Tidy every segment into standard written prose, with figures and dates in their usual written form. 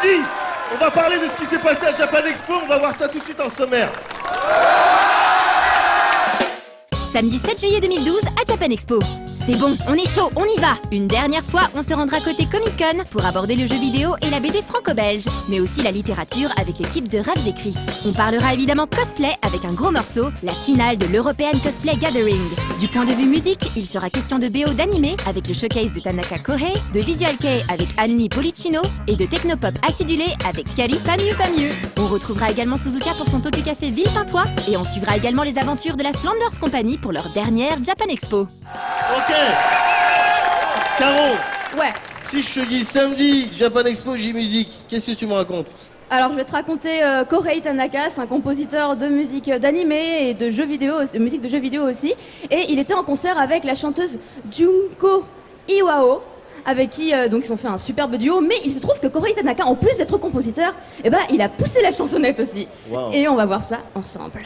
parti. On va parler de ce qui s'est passé à Japan Expo. On va voir ça tout de suite en sommaire. Samedi 7 juillet 2012 à Japan Expo. C'est bon, on est chaud, on y va. Une dernière fois, on se rendra côté Comic-Con pour aborder le jeu vidéo et la BD franco-belge, mais aussi la littérature avec l'équipe de Rap Écrit. On parlera évidemment cosplay avec un gros morceau, la finale de l'European Cosplay Gathering. Du point de vue musique, il sera question de BO d'animé avec le showcase de Tanaka Kohei, de Visual Kei avec Annie Policino et de Technopop acidulé avec Kiari Pas Mieux Pas Mieux. On retrouvera également Suzuka pour son Tokyo Café Villepintois et on suivra également les aventures de la Flanders Company pour leur dernière Japan Expo. Ok. Caro, Ouais, si je te dis samedi, Japan Expo, J-Musique, qu'est-ce que tu me racontes? alors je vais te raconter Kohei Tanaka, c'est un compositeur de musique d'animé et de jeux vidéo, de musique de jeux vidéo aussi. Et il était en concert avec la chanteuse Junko Iwao, avec qui donc ils ont fait un superbe duo. Mais il se trouve que Kohei Tanaka, en plus d'être compositeur, eh ben, il a poussé la chansonnette aussi. Wow. Et on va voir ça ensemble.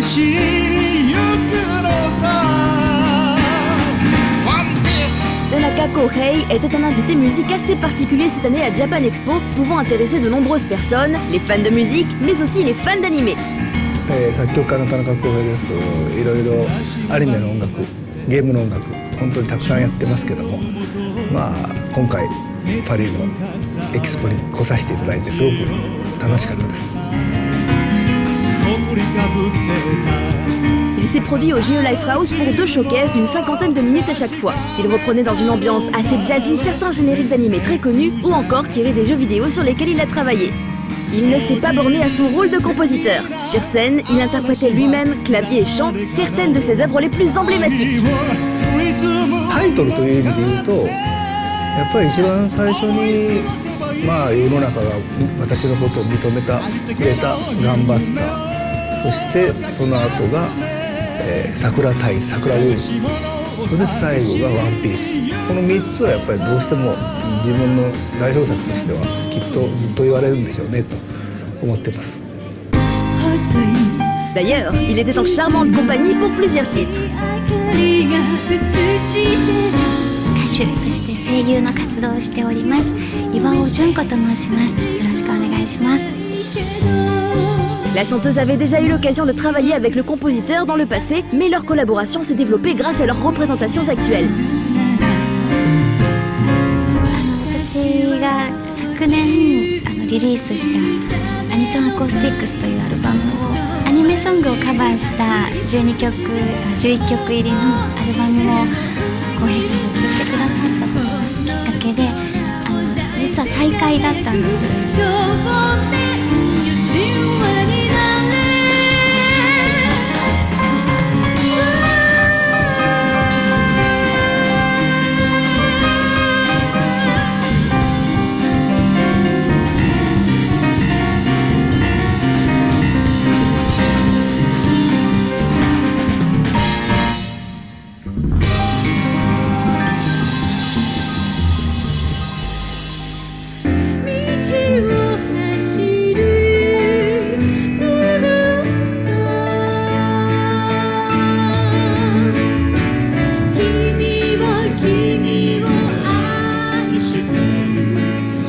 しゆくのさ Tanaka Kohei était un invité musique assez particulier cette année à Japan Expo, pouvant intéresser de nombreuses personnes, les fans de musique, mais aussi les fans d'animé. 作曲家の田中康平です。いろいろアニメの音楽、ゲームの音楽、本当にたくさんやってますけども、まあ今回パリのエキスポに来させていただいてすごく楽しかったです。 Il s'est produit au Geo Lifehouse pour 2 showcases d'une 50aine de minutes à chaque fois. Il reprenait dans une ambiance assez jazzy certains génériques d'animés très connus ou encore tirés des jeux vidéo sur lesquels il a travaillé. Il ne s'est pas borné à son rôle de compositeur. Sur scène, il interprétait lui-même, clavier et chant, certaines de ses œuvres les plus emblématiques. タイトルという意味で言うと、やっぱり一番最初にまあ世の中が私のことを認めてくれたガンバスター、そしてその後が、桜対桜ウォーズ、それで最後がワンピース。この3つはやっぱりどうしても自分の代表作としてはきっとずっと言われるんでしょうねと思ってます。 D'ailleurs, il était en charmante compagnie pour plusieurs titres. 歌手そして声優の活動をしております岩尾純子と申します。よろしくお願いします。 La chanteuse avait déjà eu l'occasion de travailler avec le compositeur dans le passé, mais leur collaboration s'est développée grâce à leurs représentations actuelles. 私が昨年リリースしたアニソンアコースティックスというアルバムをアニメソングをカバーした11曲入りのアルバムを浩平さんが聴いてくださったことがきっかけで実は再会だったんです。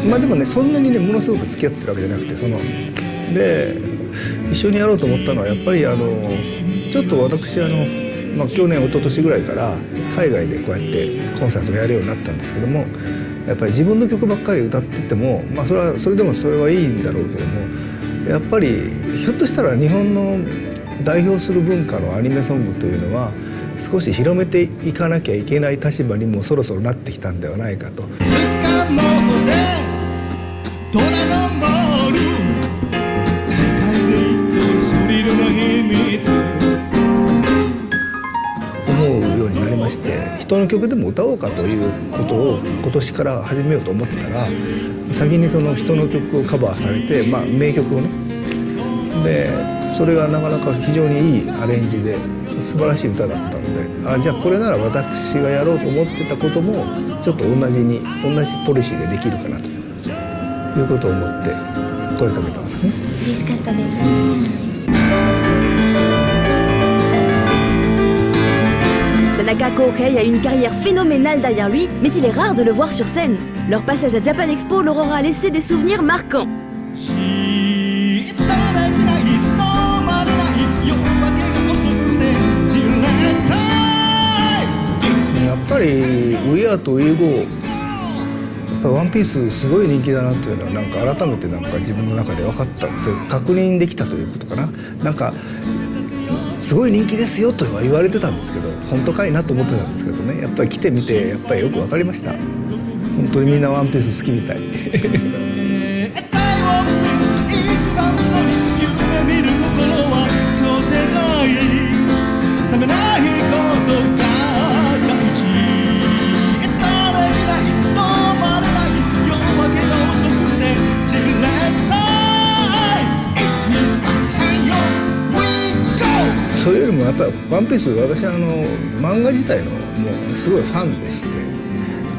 まあでもね、そんなにねものすごく付き合ってるわけじゃなくて、で一緒にやろうと思ったのはやっぱりちょっと私まあ、去年一昨年ぐらいから海外でこうやってコンサートをやるようになったんですけども、やっぱり自分の曲ばっかり歌ってても、まあ、それでもそれはいいんだろうけども、やっぱりひょっとしたら日本の代表する文化のアニメソングというのは少し広めていかなきゃいけない立場にもそろそろなってきたんではないかと。 ドラゴンボール世界へ行くスリルの秘密思うようになりまして、人の曲でも歌おうかということを今年から始めようと思ってたら、先にその人の曲をカバーされて、まあ、名曲をねでそれがなかなか非常にいいアレンジで素晴らしい歌だったので、じゃあこれなら私がやろうと思ってたこともちょっと同じポリシーでできるかなということを思って声かけたんですね。嬉しかったです。Tanaka Kohei a une carrière phénoménale derrière lui, mais il est rare de le voir sur scène. Leur passage à Japan Expo leur aura laissé des souvenirs marquants. やっぱり「We Are」と「We Go」やっぱり「ワンピースすごい人気だなっていうのはなんか改めてなんか自分の中で分かったって確認できたということかな。なんかすごい人気ですよとは言われてたんですけど、本当かいなと思ってたんですけどね、やっぱり来てみてやっぱりよく分かりました。本当にみんな「ワンピース好きみたい。それよりもやっぱり「ワンピース私漫画自体のもうすごいファンでして、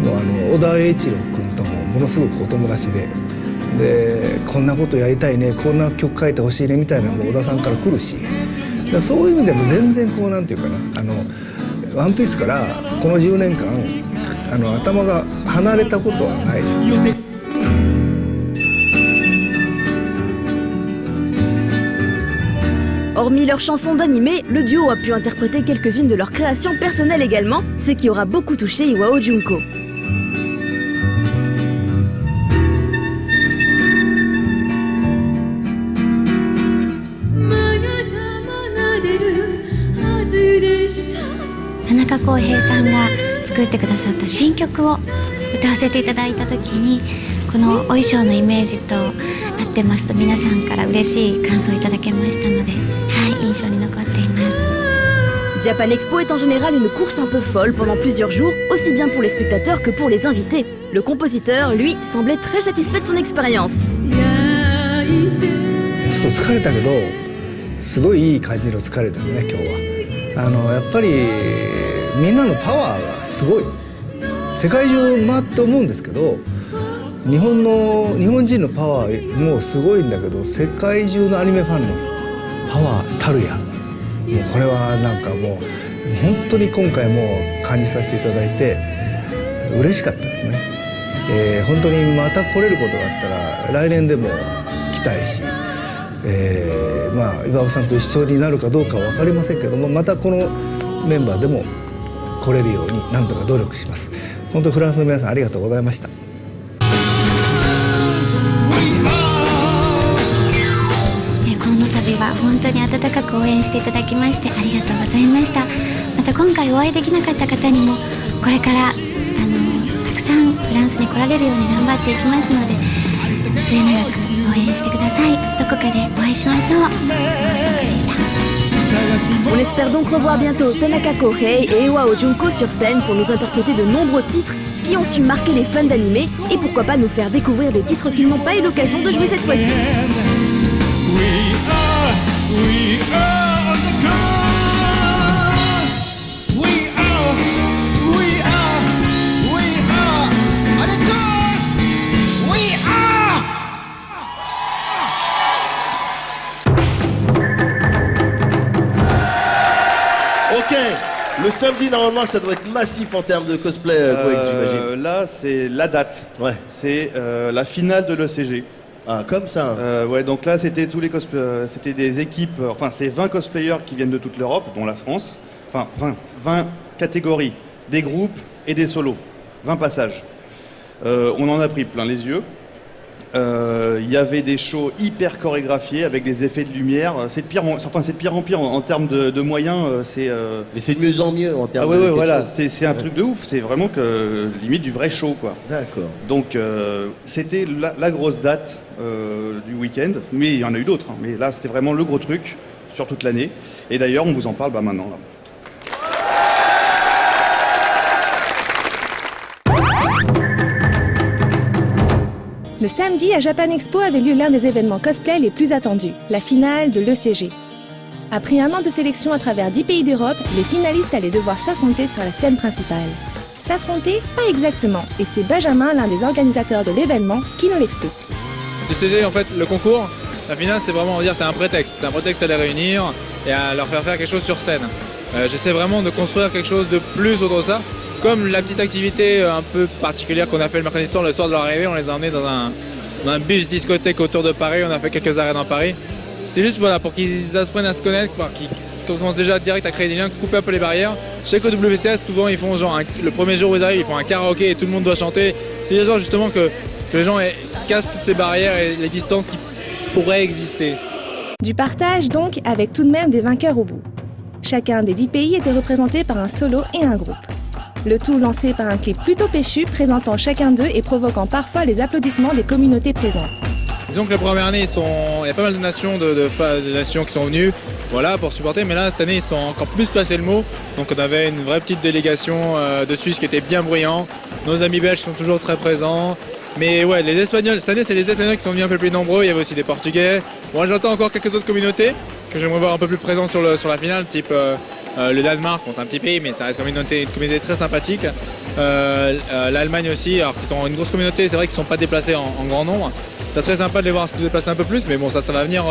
もう小田栄一郎君ともものすごくお友達でこんなことやりたいね、こんな曲書いてほしいねみたいなのも小田さんから来るし、そういう意味でも全然こうなんていうかな、ワンピースからこの10年間頭が離れたことはないですね。Hormis leurs chansons d'animé, le duo a pu interpréter quelques-unes de leurs créations personnelles également, ce qui aura beaucoup touché Iwao Junko. Tanaka Kohei さんが作ってくださった新曲を歌わせていただいた時に、このお衣装のイメージと合ってますと皆さんから嬉しい感想をいただけましたので、はい、印象に残っています。 Japan Expo est en général une course un peu folle pendant plusieurs jours, aussi bien pour les spectateurs que pour les invités. Le compositeur, lui, semblait très satisfait de son expérience. ちょっと疲れたけどすごいいい感じの疲れですね今日は。やっぱりみんなのパワーがすごい。世界中回って思うんですけど、日本人のパワーもすごいんだけど、世界中のアニメファンのパワーたるや、もうこれはなんかもう本当に今回も感じさせていただいて嬉しかったですね。本当にまた来れることがあったら来年でも来たいし、岩尾さんと一緒になるかどうかは分かりませんけども、またこのメンバーでも来れるように何とか努力します。本当フランスの皆さんありがとうございました。この度は本当に温かく応援していただきましてありがとうございました。また今回お会いできなかった方にもこれからたくさんフランスに来られるように頑張っていきますので、末永く応援してください。どこかでお会いしましょう。紹介でした。 On espère donc revoir bientôt Tanaka Kohei et Iwao Junko sur scène pour nous interpréter de nombreux titres qui ont su marquer les fans d'animé et pourquoi pas nous faire découvrir des titres qu'ils n'ont pas eu l'occasion de jouer cette fois-ci. We are on the coast. We are on the coast. We are. Ok, le samedi normalement ça doit être massif en termes de cosplay, Coex, j'imagine. Là c'est la date, Ouais. c'est la finale de l'ECG. Ah, comme ça. Ouais, donc là c'était tous les c'était des équipes, enfin c'est 20 cosplayers qui viennent de toute l'Europe, dont la France, enfin 20 catégories, des groupes et des solos, 20 passages. On en a pris plein les yeux. Il y avait des shows hyper chorégraphiés avec des effets de lumière. C'est de pire en pire en termes de moyens. Mais c'est de mieux en mieux en termes ouais, de ouais, quelque voilà, chose. c'est un truc de ouf. C'est vraiment limite du vrai show, quoi. D'accord. Donc c'était la grosse date du week-end. Mais il y en a eu d'autres. Hein. Mais là, c'était vraiment le gros truc sur toute l'année. Et d'ailleurs, on vous en parle maintenant. Là. Le samedi, à Japan Expo avait lieu l'un des événements cosplay les plus attendus, la finale de l'ECG. Après un an de sélection à travers 10 pays d'Europe, les finalistes allaient devoir s'affronter sur la scène principale. S'affronter, pas exactement, et c'est Benjamin, l'un des organisateurs de l'événement, qui nous l'explique. L'ECG, en fait, le concours, la finale, c'est vraiment, on va dire, c'est un prétexte. C'est un prétexte à les réunir et à leur faire quelque chose sur scène. J'essaie vraiment de construire quelque chose de plus autour de ça. Comme la petite activité un peu particulière qu'on a fait le mercredi soir, le soir de leur arrivée, on les a emmenés dans un bus discothèque autour de Paris, on a fait quelques arrêts dans Paris. C'était juste voilà, pour qu'ils apprennent à se connaître, qu'ils commencent déjà direct à créer des liens, couper un peu les barrières. Je sais qu'au WCS, souvent ils font genre, le premier jour où ils arrivent, ils font un karaoké et tout le monde doit chanter. C'est des gens justement que les gens cassent toutes ces barrières et les distances qui pourraient exister. Du partage donc, avec tout de même des vainqueurs au bout. Chacun des 10 pays était représenté par un solo et un groupe. Le tout lancé par un clip plutôt péchu, présentant chacun d'eux et provoquant parfois les applaudissements des communautés présentes. Disons que la première année, il y a pas mal de nations, de nations qui sont venues pour supporter, mais là, cette année, ils sont encore plus passés le mot. Donc on avait une vraie petite délégation de Suisse qui était bien bruyant. Nos amis belges sont toujours très présents. Mais ouais, les Espagnols, cette année, c'est les Espagnols qui sont venus un peu plus nombreux. Il y avait aussi des Portugais. Moi, j'entends encore quelques autres communautés que j'aimerais voir un peu plus présentes sur la finale, type le Danemark. Bon, c'est un petit pays, mais ça reste une communauté très sympathique. L'Allemagne aussi, alors qu'ils sont une grosse communauté, c'est vrai qu'ils ne sont pas déplacés en grand nombre. Ça serait sympa de les voir se déplacer un peu plus, mais bon, ça va venir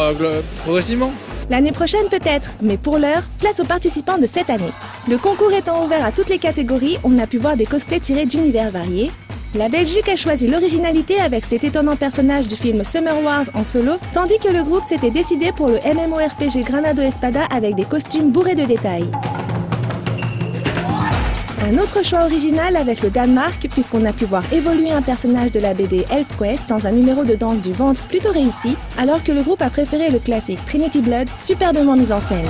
progressivement. L'année prochaine peut-être, mais pour l'heure, place aux participants de cette année. Le concours étant ouvert à toutes les catégories, on a pu voir des cosplays tirés d'univers variés. La Belgique a choisi l'originalité avec cet étonnant personnage du film Summer Wars en solo, tandis que le groupe s'était décidé pour le MMORPG Granado Espada avec des costumes bourrés de détails. Un autre choix original avec le Danemark, puisqu'on a pu voir évoluer un personnage de la BD ElfQuest dans un numéro de danse du ventre plutôt réussi, alors que le groupe a préféré le classique Trinity Blood, superbement mis en scène.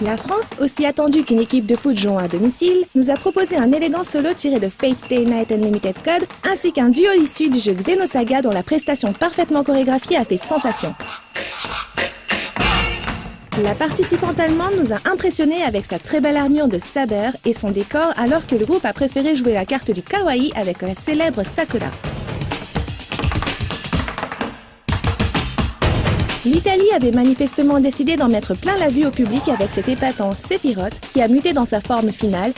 La France, aussi attendue qu'une équipe de foot jouant à domicile, nous a proposé un élégant solo tiré de Fate Stay Night Unlimited Code, ainsi qu'un duo issu du jeu Xenosaga dont la prestation parfaitement chorégraphiée a fait sensation. La participante allemande nous a impressionnés avec sa très belle armure de saber et son décor, alors que le groupe a préféré jouer la carte du kawaii avec la célèbre Sakura. L'Italie avait manifestement décidé d'en mettre plein la vue au public avec cet épatant Sephiroth qui a muté dans sa forme finale,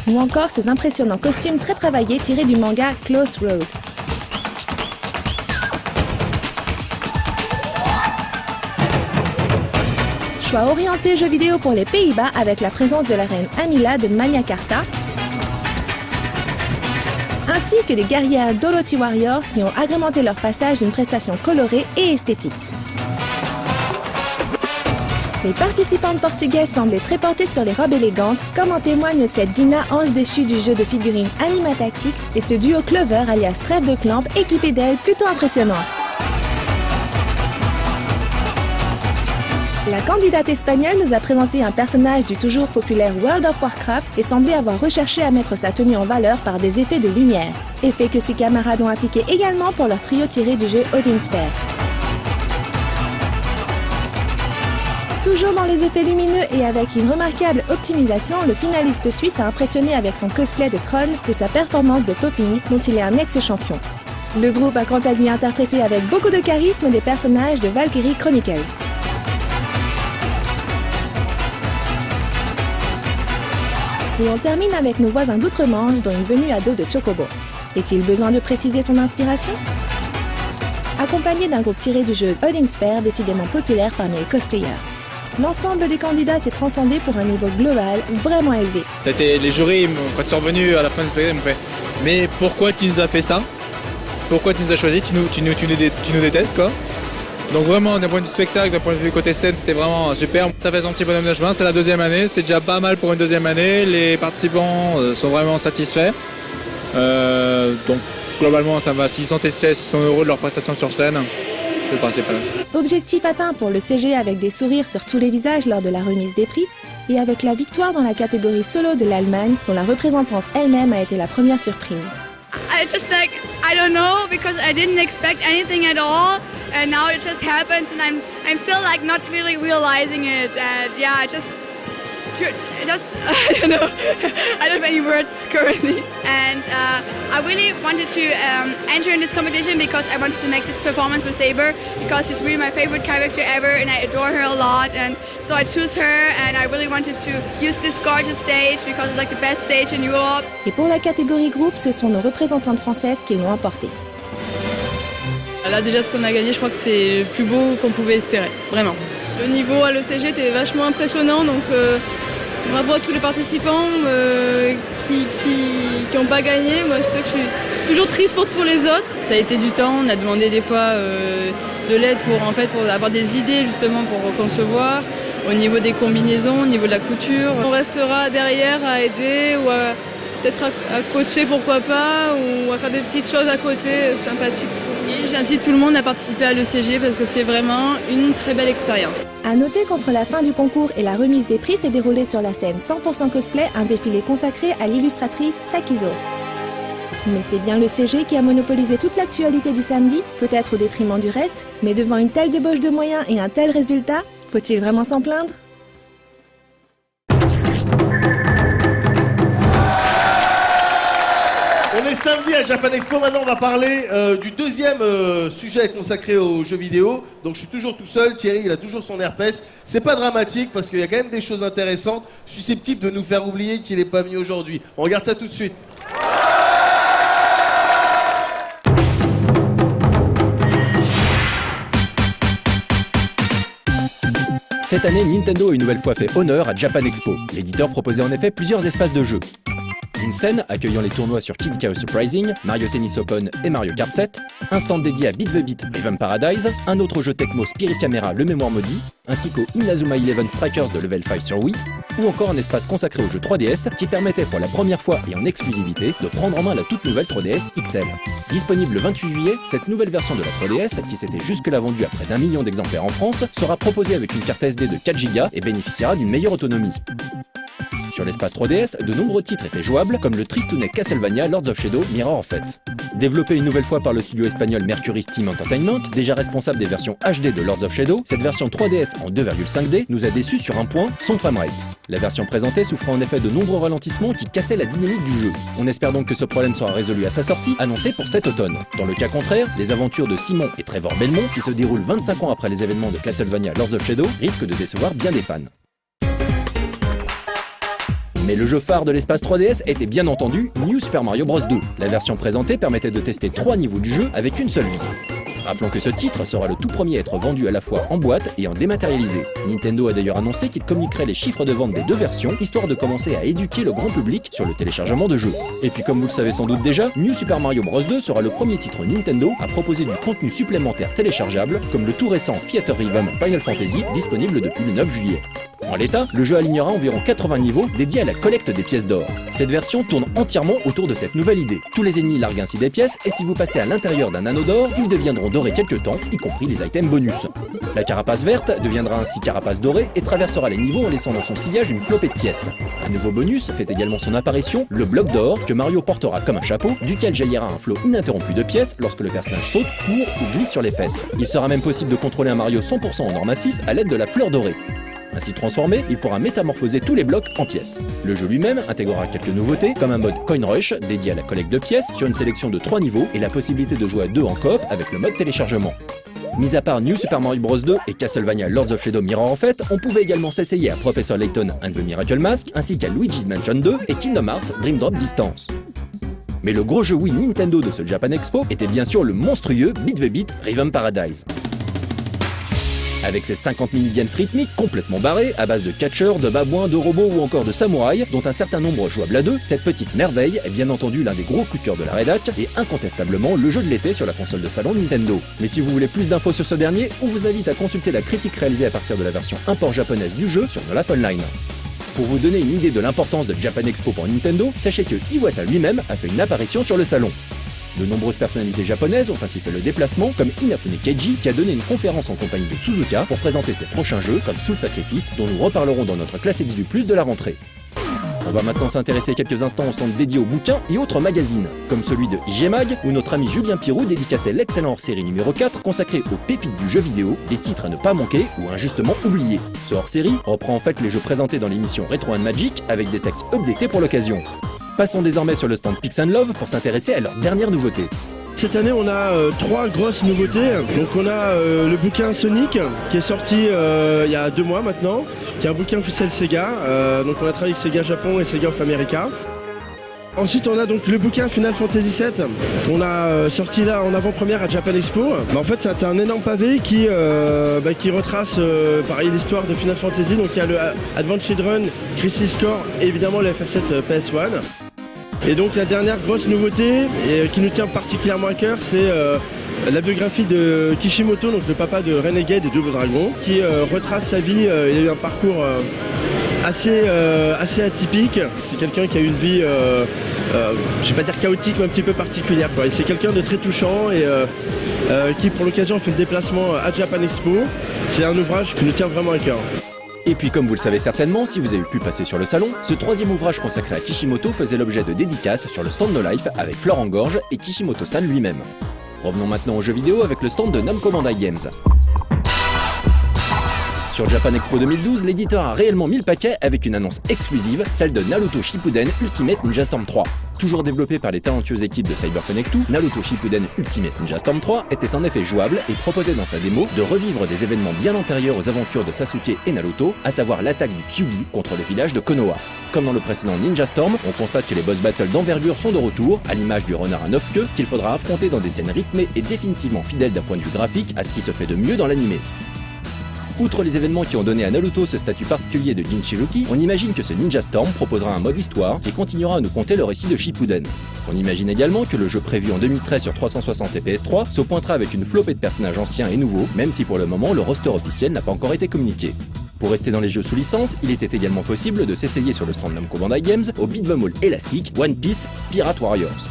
ou encore ses impressionnants costumes très travaillés tirés du manga Close Road. Choix orienté jeux vidéo pour les Pays-Bas avec la présence de la reine Amila de Magna Carta, ainsi que des guerrières Dorothy Warriors qui ont agrémenté leur passage d'une prestation colorée et esthétique. Les participantes portugaises semblaient très portées sur les robes élégantes, comme en témoigne cette Dina ange déchu du jeu de figurines Anima Tactics et ce duo Clover alias Trêve de Clamp équipé d'ailes plutôt impressionnantes. La candidate espagnole nous a présenté un personnage du toujours populaire World of Warcraft et semblait avoir recherché à mettre sa tenue en valeur par des effets de lumière, effets que ses camarades ont appliqués également pour leur trio tiré du jeu Odin Sphere. Toujours dans les effets lumineux et avec une remarquable optimisation, le finaliste suisse a impressionné avec son cosplay de Tron et sa performance de popping dont il est un ex-champion. Le groupe a quant à lui interprété avec beaucoup de charisme des personnages de Valkyrie Chronicles. Et on termine avec nos voisins d'outre-Manche, dont une venue à dos de Chocobo. Est-il besoin de préciser son inspiration? Accompagné d'un groupe tiré du jeu Odin Sphere, décidément populaire parmi les cosplayers. L'ensemble des candidats s'est transcendé pour un niveau global vraiment élevé. Les jurys, quand ils sont revenus à la fin du spectacle, ils m'ont fait « Mais pourquoi tu nous as fait ça? Pourquoi tu nous as choisi? Tu nous détestes, quoi ?» Donc vraiment, d'un point de vue spectacle, d'un point de vue côté scène, c'était vraiment super. Ça fait son petit bonhomme de chemin, c'est la deuxième année, c'est déjà pas mal pour une deuxième année. Les participants sont vraiment satisfaits. Donc globalement, ça va. S'ils sont heureux de leur prestation sur scène, c'est le principal. Objectif atteint pour le CG avec des sourires sur tous les visages lors de la remise des prix et avec la victoire dans la catégorie solo de l'Allemagne, dont la représentante elle-même a été la première surprise. It's just like, I don't know, because I didn't expect anything at all, and now it just happens, and I'm still like not really realizing it, and yeah, just I don't know. I don't have any words currently. And I really wanted to enter in this competition because I wanted to make this performance with Saber because she's really my favorite character ever and I adore her a lot. And so I choose her and I really wanted to use this gorgeous stage because it's like the best stage in Europe. Et pour la catégorie groupe, ce sont nos représentantes françaises qui l'ont emporté. Là déjà ce qu'on a gagné, je crois que c'est le plus beau qu'on pouvait espérer, vraiment. Le niveau à l'ECG était vachement impressionnant, donc bravo à tous les participants qui n'ont pas gagné. Moi je sais que je suis toujours triste pour tous les autres. Ça a été du temps, on a demandé des fois de l'aide pour avoir des idées justement pour concevoir, au niveau des combinaisons, au niveau de la couture. On restera derrière à aider ou peut-être à coacher pourquoi pas, ou à faire des petites choses à côté sympathiques. Et j'incite tout le monde à participer à l'ECG parce que c'est vraiment une très belle expérience. À noter qu'entre la fin du concours et la remise des prix s'est déroulé sur la scène 100% cosplay un défilé consacré à l'illustratrice Sakizo. Mais c'est bien le CG qui a monopolisé toute l'actualité du samedi, peut-être au détriment du reste, mais devant une telle débauche de moyens et un tel résultat, faut-il vraiment s'en plaindre ? On est samedi à Japan Expo, maintenant on va parler du deuxième sujet consacré aux jeux vidéo. Donc je suis toujours tout seul, Thierry il a toujours son herpès. C'est pas dramatique parce qu'il y a quand même des choses intéressantes susceptibles de nous faire oublier qu'il n'est pas venu aujourd'hui. On regarde ça tout de suite. Cette année, Nintendo a une nouvelle fois fait honneur à Japan Expo. L'éditeur proposait en effet plusieurs espaces de jeu. Une scène accueillant les tournois sur Kid Chaos Surprising, Mario Tennis Open et Mario Kart 7, un stand dédié à Beat the Beat Rhythm Paradise, un autre jeu Tecmo Spirit Camera Le Mémoire Maudit, ainsi qu'au Inazuma Eleven Strikers de Level 5 sur Wii, ou encore un espace consacré au jeu 3DS qui permettait pour la première fois et en exclusivité de prendre en main la toute nouvelle 3DS XL. Disponible le 28 juillet, cette nouvelle version de la 3DS, qui s'était jusque-là vendue à près d'1 million d'exemplaires en France, sera proposée avec une carte SD de 4 Go et bénéficiera d'une meilleure autonomie. Sur l'espace 3DS, de nombreux titres étaient jouables, comme le tristounet Castlevania Lords of Shadow Mirror of Fate. Développé une nouvelle fois par le studio espagnol Mercury Steam Entertainment, déjà responsable des versions HD de Lords of Shadow, cette version 3DS en 2,5D nous a déçus sur un point, son framerate. La version présentée souffrait en effet de nombreux ralentissements qui cassaient la dynamique du jeu. On espère donc que ce problème sera résolu à sa sortie, annoncée pour cet automne. Dans le cas contraire, les aventures de Simon et Trevor Belmont, qui se déroulent 25 ans après les événements de Castlevania Lords of Shadow, risquent de décevoir bien des fans. Mais le jeu phare de l'espace 3DS était bien entendu New Super Mario Bros 2. La version présentée permettait de tester 3 niveaux du jeu avec une seule vie. Rappelons que ce titre sera le tout premier à être vendu à la fois en boîte et en dématérialisé. Nintendo a d'ailleurs annoncé qu'il communiquerait les chiffres de vente des deux versions, histoire de commencer à éduquer le grand public sur le téléchargement de jeux. Et puis comme vous le savez sans doute déjà, New Super Mario Bros 2 sera le premier titre Nintendo à proposer du contenu supplémentaire téléchargeable, comme le tout récent Theater Rhythm Final Fantasy, disponible depuis le 9 juillet. En l'état, le jeu alignera environ 80 niveaux dédiés à la collecte des pièces d'or. Cette version tourne entièrement autour de cette nouvelle idée. Tous les ennemis larguent ainsi des pièces, et si vous passez à l'intérieur d'un anneau d'or, ils deviendront dorés quelques temps, y compris les items bonus. La carapace verte deviendra ainsi carapace dorée et traversera les niveaux en laissant dans son sillage une flopée de pièces. Un nouveau bonus fait également son apparition, le bloc d'or, que Mario portera comme un chapeau, duquel jaillira un flot ininterrompu de pièces lorsque le personnage saute, court ou glisse sur les fesses. Il sera même possible de contrôler un Mario 100% en or massif à l'aide de la fleur dorée. Ainsi transformé, il pourra métamorphoser tous les blocs en pièces. Le jeu lui-même intégrera quelques nouveautés, comme un mode Coin Rush dédié à la collecte de pièces sur une sélection de 3 niveaux et la possibilité de jouer à 2 en coop avec le mode téléchargement. Mis à part New Super Mario Bros 2 et Castlevania Lords of Shadow Mirror of Fate, on pouvait également s'essayer à Professor Layton and the Miracle Mask, ainsi qu'à Luigi's Mansion 2 et Kingdom Hearts Dream Drop Distance. Mais le gros jeu Wii Nintendo de ce Japan Expo était bien sûr le monstrueux Beat the Beat Rhythm Paradise. Avec ses 50 mini-games rythmiques complètement barrés, à base de catcheurs, de babouins, de robots ou encore de samouraïs, dont un certain nombre jouables à deux, cette petite merveille est bien entendu l'un des gros coups de cœur de la rédac et incontestablement le jeu de l'été sur la console de salon Nintendo. Mais si vous voulez plus d'infos sur ce dernier, on vous invite à consulter la critique réalisée à partir de la version import japonaise du jeu sur No Life Online. Pour vous donner une idée de l'importance de Japan Expo pour Nintendo, sachez que Iwata lui-même a fait une apparition sur le salon. De nombreuses personnalités japonaises ont ainsi fait le déplacement, comme Inafune Keiji qui a donné une conférence en compagnie de Suzuka pour présenter ses prochains jeux comme Soul Sacrifice, dont nous reparlerons dans notre classe XVIII+ de la rentrée. On va maintenant s'intéresser quelques instants au stand dédié aux bouquins et autres magazines, comme celui de IG Mag, où notre ami Julien Pirou dédicaçait l'excellent hors-série numéro 4 consacré aux pépites du jeu vidéo, des titres à ne pas manquer ou injustement oubliés. Ce hors-série reprend en fait les jeux présentés dans l'émission Retro and Magic avec des textes updatés pour l'occasion. Passons désormais sur le stand Pix & Love pour s'intéresser à leur dernière nouveauté. Cette année, on a 3 grosses nouveautés. Donc on a le bouquin Sonic qui est sorti il y a 2 mois maintenant, qui est un bouquin officiel Sega. Donc on a travaillé avec Sega Japon et Sega of America. Ensuite, on a donc le bouquin Final Fantasy VII qu'on a sorti là en avant-première à Japan Expo. En fait, c'est un énorme pavé qui retrace pareil l'histoire de Final Fantasy. Donc il y a le Advanced Run, Crisis Core et évidemment le FF7 PS1. Et donc la dernière grosse nouveauté et qui nous tient particulièrement à cœur, c'est la biographie de Kishimoto, donc le papa de Renegade et Double Dragon, qui retrace sa vie. Il a eu un parcours assez atypique. C'est quelqu'un qui a eu une vie, je vais pas dire chaotique, mais un petit peu particulière, quoi. Et c'est quelqu'un de très touchant et qui pour l'occasion a fait le déplacement à Japan Expo. C'est un ouvrage qui nous tient vraiment à cœur. Et puis comme vous le savez certainement, si vous avez pu passer sur le salon, ce 3e ouvrage consacré à Kishimoto faisait l'objet de dédicaces sur le stand No Life avec Florent Gorge et Kishimoto-san lui-même. Revenons maintenant aux jeux vidéo avec le stand de Namco Bandai Games. Sur Japan Expo 2012, l'éditeur a réellement mis le paquet avec une annonce exclusive, celle de Naruto Shippuden Ultimate Ninja Storm 3. Toujours développé par les talentueuses équipes de CyberConnect 2, Naruto Shippuden Ultimate Ninja Storm 3 était en effet jouable et proposait dans sa démo de revivre des événements bien antérieurs aux aventures de Sasuke et Naruto, à savoir l'attaque du Kyuubi contre le village de Konoha. Comme dans le précédent Ninja Storm, on constate que les boss battles d'envergure sont de retour, à l'image du renard à 9 queues qu'il faudra affronter dans des scènes rythmées et définitivement fidèles d'un point de vue graphique à ce qui se fait de mieux dans l'anime. Outre les événements qui ont donné à Naruto ce statut particulier de Jinchuriki, on imagine que ce Ninja Storm proposera un mode histoire qui continuera à nous conter le récit de Shippuden. On imagine également que le jeu prévu en 2013 sur 360 et PS3 se pointera avec une flopée de personnages anciens et nouveaux, même si pour le moment le roster officiel n'a pas encore été communiqué. Pour rester dans les jeux sous licence, il était également possible de s'essayer sur le stand Namco Bandai Games au beat'em all élastique One Piece Pirate Warriors.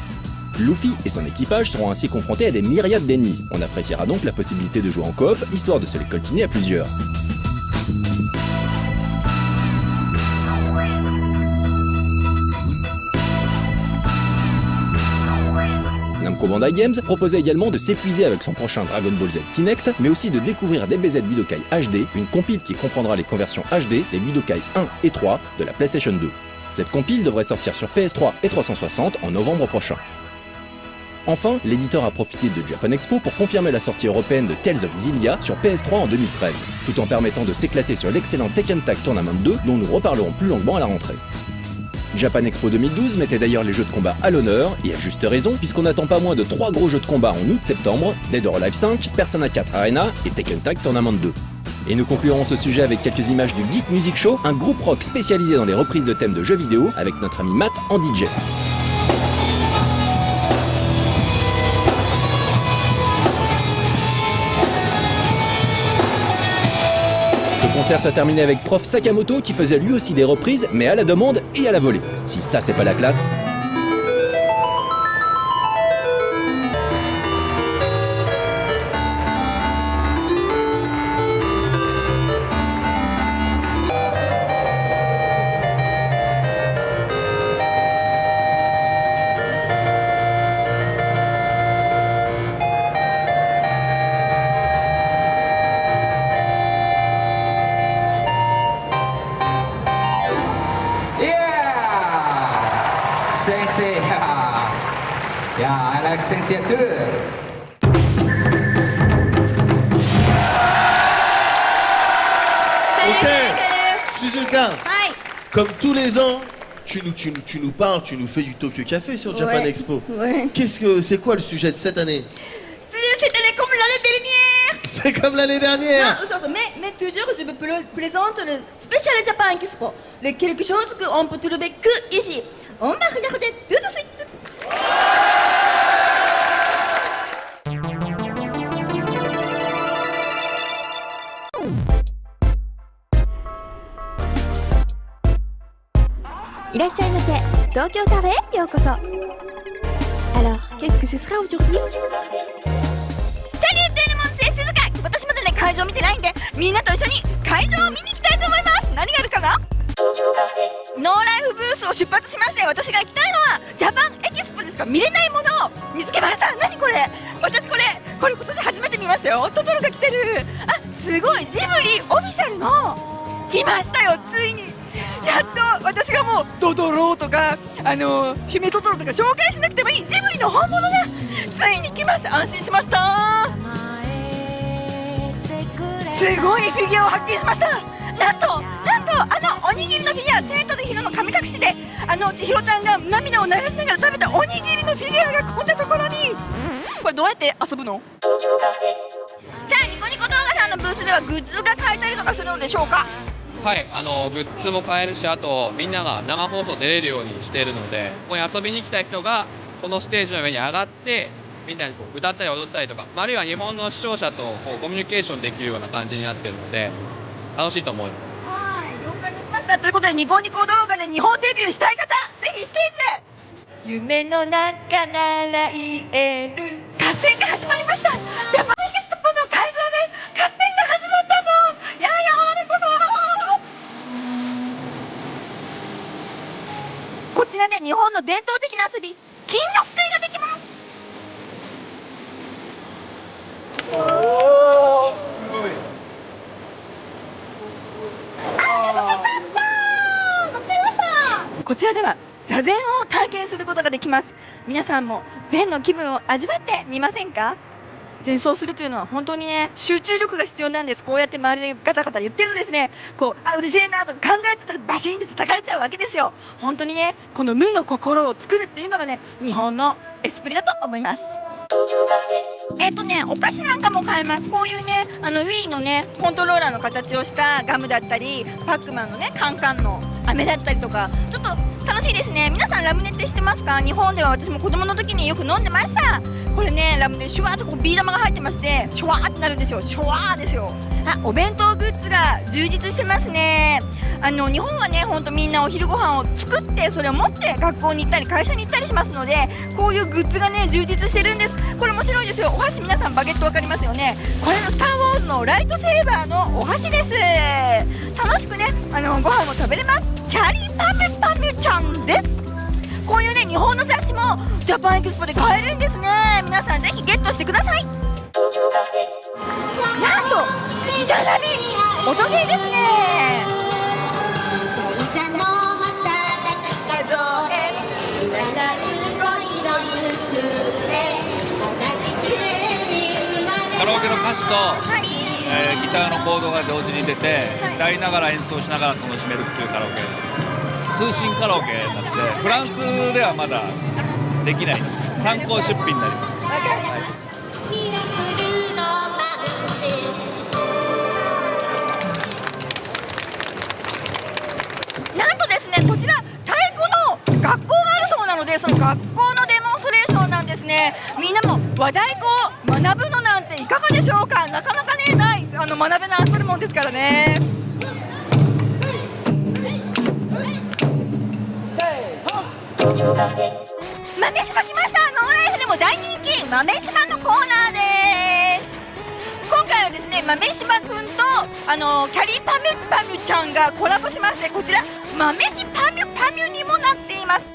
Luffy et son équipage seront ainsi confrontés à des myriades d'ennemis. On appréciera donc la possibilité de jouer en coop, histoire de se les coltiner à plusieurs. Namco Bandai Games proposait également de s'épuiser avec son prochain Dragon Ball Z Kinect, mais aussi de découvrir DBZ Budokai HD, une compile qui comprendra les conversions HD des Budokai 1 et 3 de la PlayStation 2. Cette compile devrait sortir sur PS3 et 360 en novembre prochain. Enfin, l'éditeur a profité de Japan Expo pour confirmer la sortie européenne de Tales of Xillia sur PS3 en 2013, tout en permettant de s'éclater sur l'excellent Tekken Tag Tournament 2 dont nous reparlerons plus longuement à la rentrée. Japan Expo 2012 mettait d'ailleurs les jeux de combat à l'honneur, et à juste raison, puisqu'on n'attend pas moins de 3 gros jeux de combat en août-septembre, Dead or Alive 5, Persona 4 Arena et Tekken Tag Tournament 2. Et nous conclurons ce sujet avec quelques images du Geek Music Show, un groupe rock spécialisé dans les reprises de thèmes de jeux vidéo, avec notre ami Matt en DJ. Ce concert se terminait avec Prof Sakamoto qui faisait lui aussi des reprises, mais à la demande et à la volée. Si ça c'est pas la classe. Ok, Suzuka, comme tous les ans, tu nous parles, tu nous fais du Tokyo Café sur Japan Expo. Ouais. C'est quoi le sujet de cette année? C'était comme l'année dernière. C'est comme l'année dernière. Non, mais toujours je me présente le spécial Japan Expo. Quelque chose qu'on peut trouver que ici. On va regarder tout de suite. Tokyo Café, yokoso. Alors, qu'est-ce que ce sera aujourd'hui? Salut tout le monde, c'est Suzuka. 私まだね会場見てないんで、みんなと一緒に会場を見に行きたいと思います。何があるかな？ノーライフブースを出発しまして、私が行きたいのはジャパンエキスポでしか見れないものを見つけました。何これ、私これ今年初めて見ましたよ。トトロが来てる。あ、すごい、ジブリオフィシャルの来ましたよ、ついに。やっと私がもうドドローとか姫トトロとか紹介しなくてもいいジブリの本物がついに来ました。安心しました。すごいフィギュアを発見しました。なんとおにぎりのフィギュア、千と千尋の神隠しで千尋ちゃんが涙を流しながら食べたおにぎりのフィギュアがこんなところに。これどうやって遊ぶの？さあ、ニコニコ動画さんのブースではグッズが買えたりとかするのでしょうか？はい、グッズも買えるし、あとみんなが生放送出れるようにしているので、ここに遊びに来た人がこのステージの上に上がってみんなにこう歌ったり踊ったりとか、あるいは日本の視聴者とこうコミュニケーションできるような感じになっているので楽しいと思います。はい、了解しました。ということでニコニコ動画で日本デビューしたい方、ぜひステージで。夢の中なら言える。合戦が始まりました。ジャパンエキスポの会場で合戦が始まったぞ。ややあれこそ。こちらで日本の伝統的な遊び、金魚すくいができます。おー、すごい。こちらでは座禅を体験することができます。皆さんも禅の気分を味わってみませんか？禅走するというのは本当にね、集中力が必要なんです。こうやって周りでガタガタ言ってるとですね、こううるせえなとか考えてたらバシンって叩かれちゃうわけですよ。本当にね、この無の心を作るっていうのがね、日本のエスプリだと思います。お菓子なんかも買えます。こういうね、Wii のね、コントローラーの形をしたガムだったり、パックマンのね、カンカンの飴だったりとか、ちょっと楽しいですね。皆さんラムネって知ってますか？日本では私も子供の時によく飲んでました。これね、ラムネシュワーっとこうビー玉が入ってまして、シュワーってなるんですよ。シュワーですよ。あ、お弁当グッズが充実してますね。日本はね、ほんとみんなお昼ご飯を作ってそれを持って学校に行ったり会社に行ったりしますので、こういうグッズがね充実してるんです。これ面白いですよ。お箸、皆さんバゲットわかりますよね。これのスター・ウォーズのライトセーバーのお箸です。楽しくねご飯を食べれます。キャリーパミュパミュちゃんです。こういうね日本の雑誌もジャパンエキスポで買えるんですね。皆さんぜひゲットしてください。なんとギターナビ音ゲーですね。カラオケの歌詞と、ギターのコードが同時に出て、歌いながら演奏しながら楽しめるっていうカラオケ、通信カラオケになって、フランスではまだできない参考出品になります。なんとですね、こちら太鼓の学校があるそうなので、その学校のデモンストレーションなんですね。みんなも和太鼓を学ぶのなんていかがでしょうか。なかなかねない学べないするもんですからね。豆柴来ました。ノーライフでも大人気豆柴のコーナーです。今回はですね、豆柴くんとキャリーパミュパミュちゃんがコラボしまして、こちら豆柴パミュパミュにもなっています。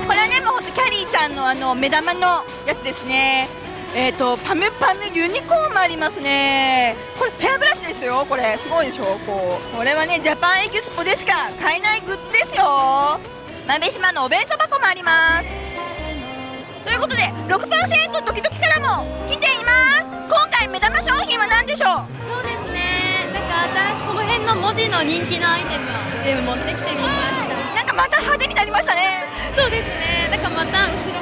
これはね、もうほんとキャリーちゃんの目玉のやつですね。パミュパミュユニコーンもありますね。これヘアブラシですよ。これすごいでしょ。これはねジャパンエキスポでしか買えないグッズですよ。豆柴のお弁当箱もあります。ということで 6% ドキドキからも来ています。今回目玉商品は何でしょう？そうですね、なんか私この辺の文字の人気のアイテムを全部持ってきてみました。なんかまた派手になりましたね。そうですね、なんかまた後ろ、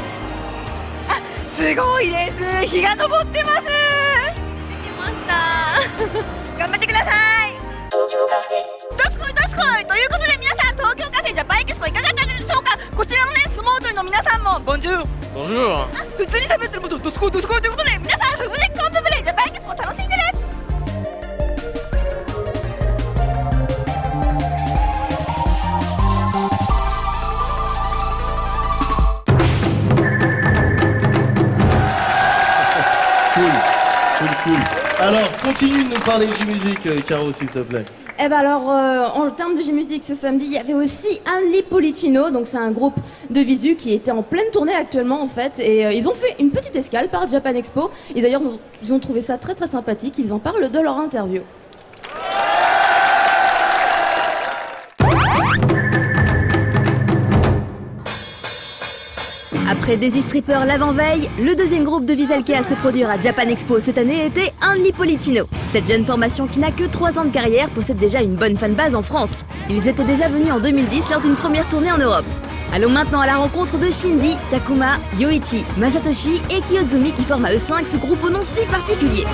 あ、すごいです。日が昇ってます。できました頑張ってください。どすこいどすこいということで、皆さん東京カフェジャパンエキスポいかがだったでしょうか。こちらのね相撲取りの皆さんもボンジュール。ボンジュール。普通に喋ってるもとどすこいどすこいということで、皆さんフブネコンププレイジャパンエキスポ楽しんでね。Cool. Alors, continue de nous parler de musique, Caro, s'il te plaît. Eh ben alors, en termes de G-Music, ce samedi, il y avait aussi Only Policino, donc c'est un groupe de visu qui était en pleine tournée actuellement en fait, et ils ont fait une petite escale par Japan Expo, et d'ailleurs ils ont trouvé ça très très sympathique, ils en parlent de leur interview. Après Daisy Stripper l'avant-veille, le deuxième groupe de Wieselke à se produire à Japan Expo cette année était Only Policino. Cette jeune formation qui n'a que 3 ans de carrière possède déjà une bonne fanbase en France. Ils étaient déjà venus en 2010 lors d'une première tournée en Europe. Allons maintenant à la rencontre de Shindy, Takuma, Yoichi, Masatoshi et Kiyozumi qui forment à eux 5 ce groupe au nom si particulier.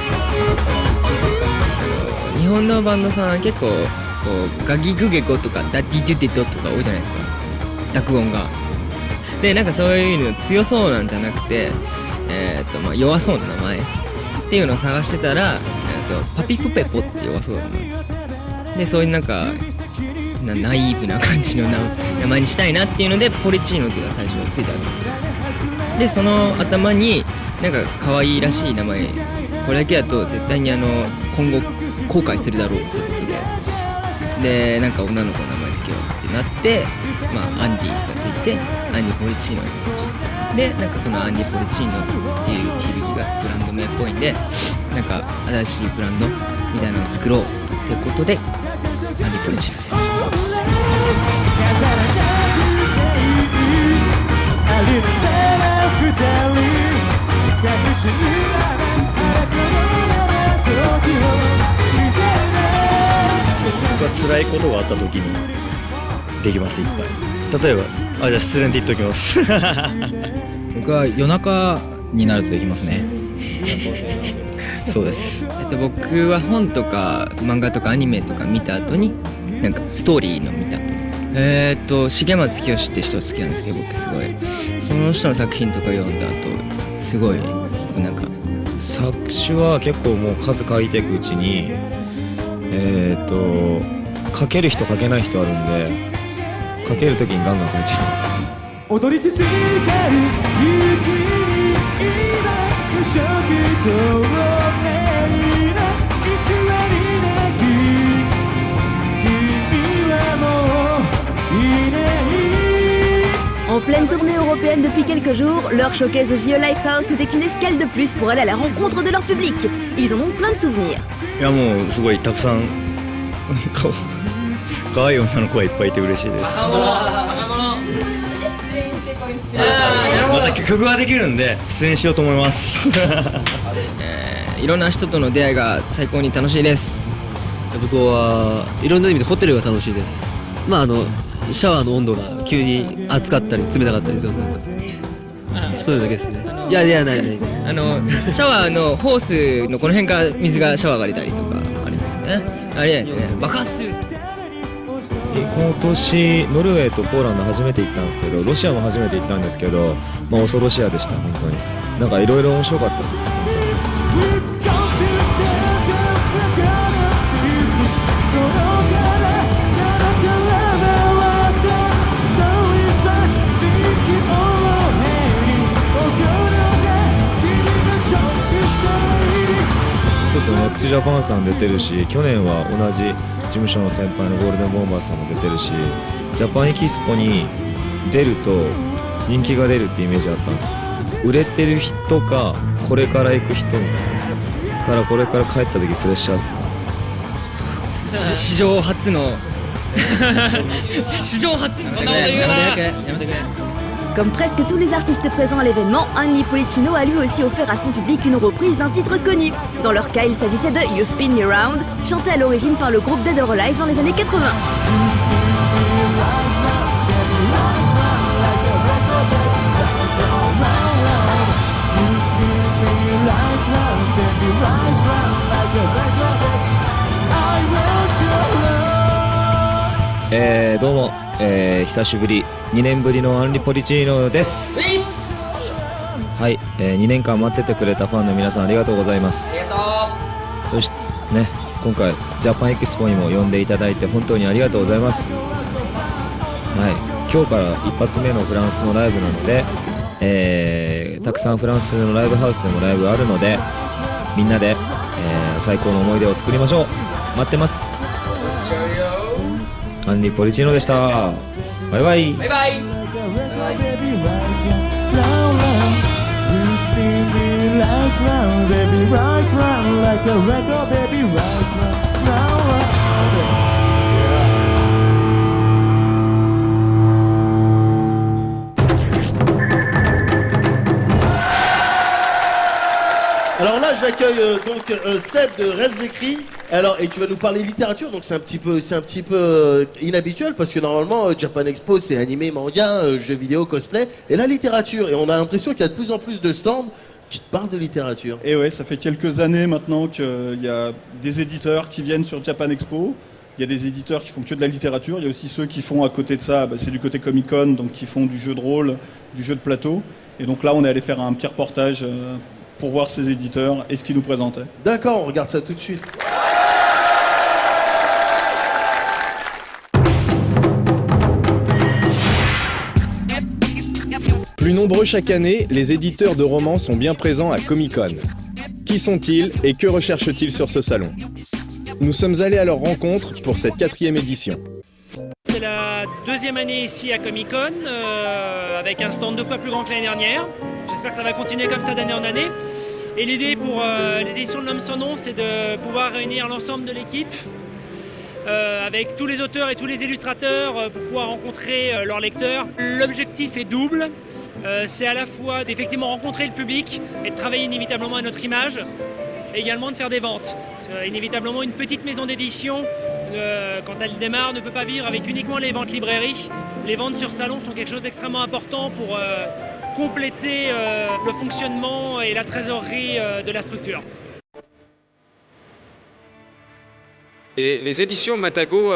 日本のバンドさん結構こうガギグゲコとかダディデュデドとか多いじゃないですか、濁音が。でなんかそういうの強そうなんじゃなくて、まあ、弱そうな名前っていうのを探してたら、パピプペポって弱そうだな。でそういうなんかナイーブな感じの名前にしたいなっていうのでポリチーノっていうのが最初についたわけですよ。でその頭になんか可愛いらしい名前、これだけだと絶対に今後後悔するだろうってことで、なんか女の子の名前つけようってなって、まあアンディがついてアンディポリチーノになりました。でなんかそのアンディポリチーノっていう響きがブランド名っぽいんで、なんか新しいブランドみたいなのを作ろうってことでアンディポリチーノです。僕は辛いことがあった時にできます。いっぱい。例えばじゃあ失恋って言っときます僕は夜中になるとできますねそうです。僕は本とか漫画とかアニメとか見た後になんかストーリーの見た後、重松清って人好きなんですけど、僕すごいその人の作品とか読んだ後すごいなんか作詞は結構もう数書いていくうちに書ける人書けない人あるんで、書ける時にガンガン書いちゃいます。踊り続ける勇気に今無色透明な偽りなき君はもういない。 En pleine tournée européenne depuis quelques jours, leur showcase au JO Lifehouse n'était qu'une escale de plus pour aller à la rencontre de leur public. Ils en ont plein de souvenirs. いやもうすごいたくさん可愛い女の子がいっぱいいて嬉しいです。また曲ができるんで出演しようと思いますいろんな人との出会いが最高に楽しいです。僕はいろんな意味でホテルが楽しいです。まあシャワーの温度が急に熱かったり冷たかったりするので、そういうだけですね。いやないシャワーのホースのこの辺から水がシャワーが出たりとかありますよね。ありえないですよね。爆発する。今年ノルウェーとポーランド初めて行ったんですけど、ロシアも初めて行ったんですけど、まあ恐ろしやでした。本当になんかいろいろ面白かったです。x ジャパンさん出てるし、去年は同じ事務所の先輩のゴールデンボンバーさんも出てるし、ジャパンエキスポに出ると人気が出るってイメージあったんですよ。売れてる人かこれから行く人みたいなから、これから帰った時プレッシャーっすね。史上初の史上初のComme presque tous les artistes présents à l'événement, Only Policino a lui aussi offert à son public une reprise d'un titre connu. Dans leur cas, il s'agissait de You Spin Me Round, chanté à l'origine par le groupe Dead or Alive dans les années 80. Eh, どうも、久しぶり2年ぶりのアンリポリチーノです。はい、2年間待っててくれたファンの皆さんありがとうございます。そしてね、今回ジャパンエキスポにも呼んでいただいて本当にありがとうございます。はい、今日から一発目のフランスのライブなので、たくさんフランスのライブハウスでもライブあるので、みんなで、最高の思い出を作りましょう。待ってます。アンリ・ポリチーノでした。バイバイ。バイバイ。Alors là, j'accueille Seb de Rêves Écrits. Alors, et tu vas nous parler littérature, donc c'est un petit peu inhabituel parce que normalement Japan Expo c'est animé, manga, jeux vidéo, cosplay, et la littérature. Et on a l'impression qu'il y a de plus en plus de stands qui te parlent de littérature. Et ouais, ça fait quelques années maintenant qu'il y a des éditeurs qui viennent sur Japan Expo. Il y a des éditeurs qui font que de la littérature. Il y a aussi ceux qui font à côté de ça, c'est du côté Comic Con, donc qui font du jeu de rôle, du jeu de plateau. Et donc là, on est allé faire un petit reportage pour voir ces éditeurs et ce qu'ils nous présentaient. D'accord, on regarde ça tout de suite. Plus nombreux chaque année, les éditeurs de romans sont bien présents à Comic-Con. Qui sont-ils et que recherchent-ils sur ce salon? Nous sommes allés à leur rencontre pour cette 4e édition. C'est la 2e année ici à Comic-Con, avec un stand 2 fois plus grand que l'année dernière. J'espère que ça va continuer comme ça d'année en année. Et l'idée pour les éditions de l'Homme sans nom, c'est de pouvoir réunir l'ensemble de l'équipe, avec tous les auteurs et tous les illustrateurs, pour pouvoir rencontrer leurs lecteurs. L'objectif est double. C'est à la fois d'effectivement rencontrer le public et de travailler inévitablement à notre image, et également de faire des ventes. Parce que, inévitablement, une petite maison d'édition, quand elle démarre, ne peut pas vivre avec uniquement les ventes librairies. Les ventes sur salon sont quelque chose d'extrêmement important pour compléter le fonctionnement et la trésorerie de la structure. Et les éditions Matago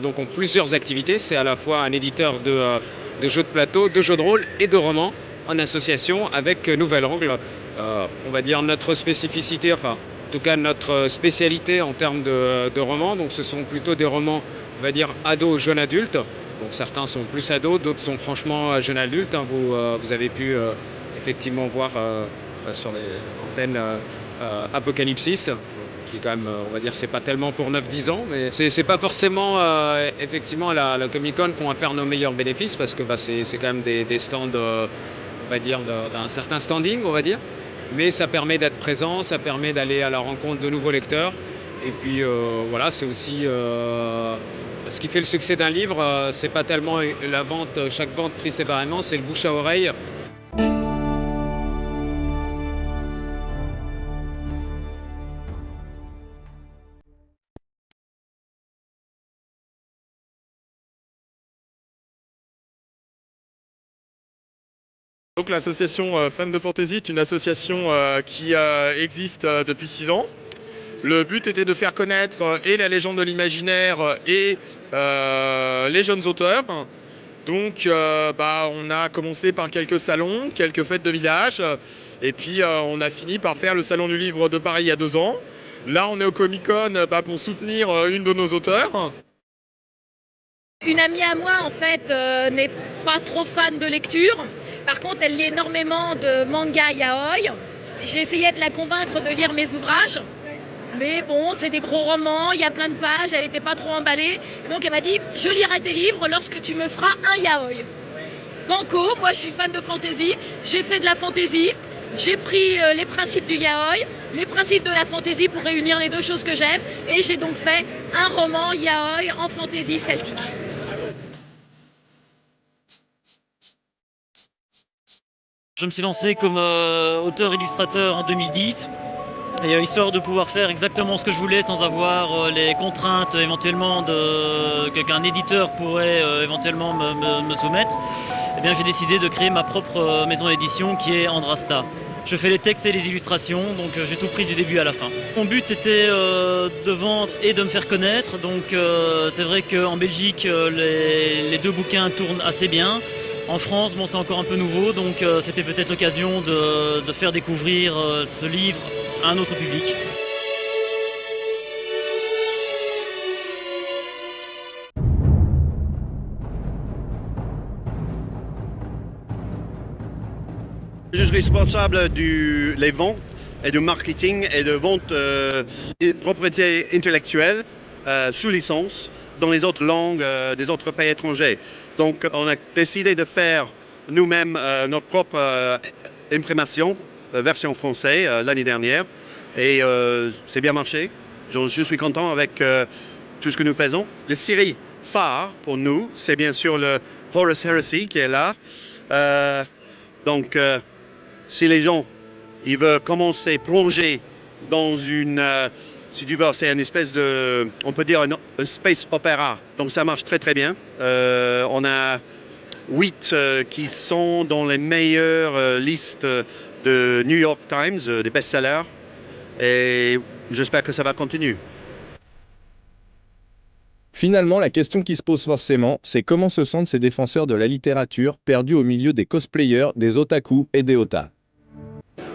donc ont plusieurs activités. C'est à la fois un éditeur de jeux de plateau, de jeux de rôle et de romans en association avec Nouvel Angle. On va dire notre spécificité, enfin en tout cas notre spécialité en termes de romans. Donc ce sont plutôt des romans, on va dire, ados, jeunes adultes. Donc certains sont plus ados, d'autres sont franchement jeunes adultes. Hein. Vous avez pu effectivement voir sur les antennes Apocalypsis, qui est quand même, on va dire, c'est pas tellement pour 9-10 ans, mais c'est pas forcément effectivement la Comic-Con qu'on va faire nos meilleurs bénéfices, parce que c'est quand même des stands, on va dire, d'un certain standing, on va dire. Mais ça permet d'être présent, ça permet d'aller à la rencontre de nouveaux lecteurs. Et puis voilà, c'est aussi ce qui fait le succès d'un livre, c'est pas tellement la vente, chaque vente prise séparément, c'est le bouche à oreille. Donc l'association Fans de Fantasy est une association qui existe depuis 6 ans. Le but était de faire connaître et la légende de l'imaginaire et les jeunes auteurs. Donc on a commencé par quelques salons, quelques fêtes de village, et puis on a fini par faire le salon du livre de Paris il y a 2 ans. Là on est au Comic-Con pour soutenir une de nos auteurs. Une amie à moi en fait n'est pas trop fan de lecture. Par contre elle lit énormément de manga yaoi. J'ai essayé de la convaincre de lire mes ouvrages. Mais bon, c'est des gros romans, il y a plein de pages, elle n'était pas trop emballée. Donc elle m'a dit, je lirai tes livres lorsque tu me feras un yaoi. Banco, moi je suis fan de fantasy, j'ai fait de la fantasy, j'ai pris les principes du yaoi, les principes de la fantasy pour réunir les 2 choses que j'aime, et j'ai donc fait un roman yaoi en fantasy celtique. Je me suis lancé comme auteur-illustrateur en 2010. Et histoire de pouvoir faire exactement ce que je voulais sans avoir les contraintes éventuellement qu'un éditeur pourrait éventuellement me soumettre, eh bien j'ai décidé de créer ma propre maison d'édition qui est Andrasta. Je fais les textes et les illustrations, donc j'ai tout pris du début à la fin. Mon but était de vendre et de me faire connaître, donc c'est vrai qu'en Belgique les 2 bouquins tournent assez bien. En France, bon, c'est encore un peu nouveau, donc c'était peut-être l'occasion de faire découvrir ce livre à un autre public. Je suis responsable des ventes et du marketing et de vente et propriété intellectuelle sous licence dans les autres langues des autres pays étrangers. Donc on a décidé de faire nous-mêmes notre propre imprimation, version française l'année dernière. Et c'est bien marché. Je suis content avec tout ce que nous faisons. La série phare pour nous, c'est bien sûr le Horus Heresy qui est là. Donc si les gens ils veulent commencer à plonger dans une... si tu veux, c'est une espèce de... on peut dire un space opéra. Donc ça marche très très bien. On a 8 qui sont dans les meilleures listes de New York Times, des best-sellers. Et j'espère que ça va continuer. Finalement, la question qui se pose forcément, c'est comment se sentent ces défenseurs de la littérature perdus au milieu des cosplayers, des otaku et des otas.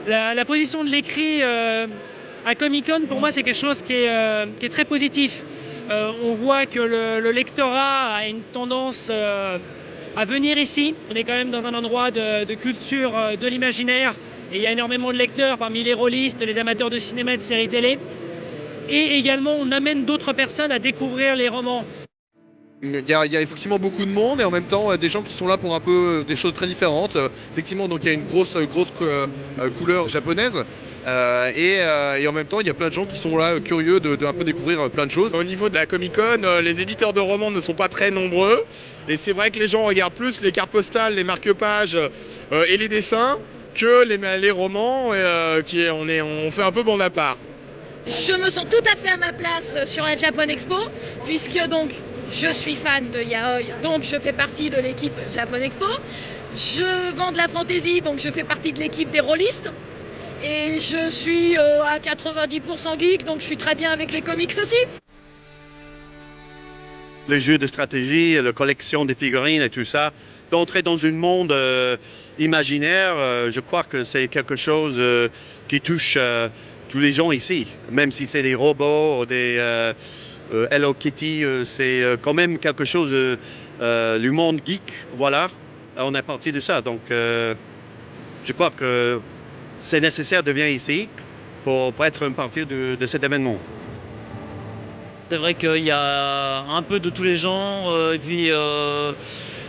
La position de l'écrit à Comic-Con, pour moi, c'est quelque chose qui est très positif. On voit que le lectorat a une tendance à venir ici. On est quand même dans un endroit de culture de l'imaginaire et il y a énormément de lecteurs parmi les rôlistes, les amateurs de cinéma et de séries télé. Et également, on amène d'autres personnes à découvrir les romans. Il y a effectivement beaucoup de monde et en même temps des gens qui sont là pour un peu des choses très différentes. Effectivement, donc il y a une grosse couleur japonaise et en même temps il y a plein de gens qui sont là curieux de un peu découvrir plein de choses. Au niveau de la Comic-Con, les éditeurs de romans ne sont pas très nombreux et c'est vrai que les gens regardent plus les cartes postales, les marque-pages et les dessins que les romans. On fait un peu bande à part. Je me sens tout à fait à ma place sur la Japan Expo, puisque donc je suis fan de yaoi, donc je fais partie de l'équipe Japan Expo. Je vends de la fantasy, donc je fais partie de l'équipe des rôlistes. Et je suis à 90% geek, donc je suis très bien avec les comics aussi. Les jeux de stratégie, la collection des figurines et tout ça, d'entrer dans un monde imaginaire, je crois que c'est quelque chose qui touche tous les gens ici, même si c'est des robots ou des Hello Kitty, c'est quand même quelque chose, le monde geek, voilà, on est parti de ça. Donc je crois que c'est nécessaire de venir ici pour être une partie de cet événement. C'est vrai qu'il y a un peu de tous les genres, et puis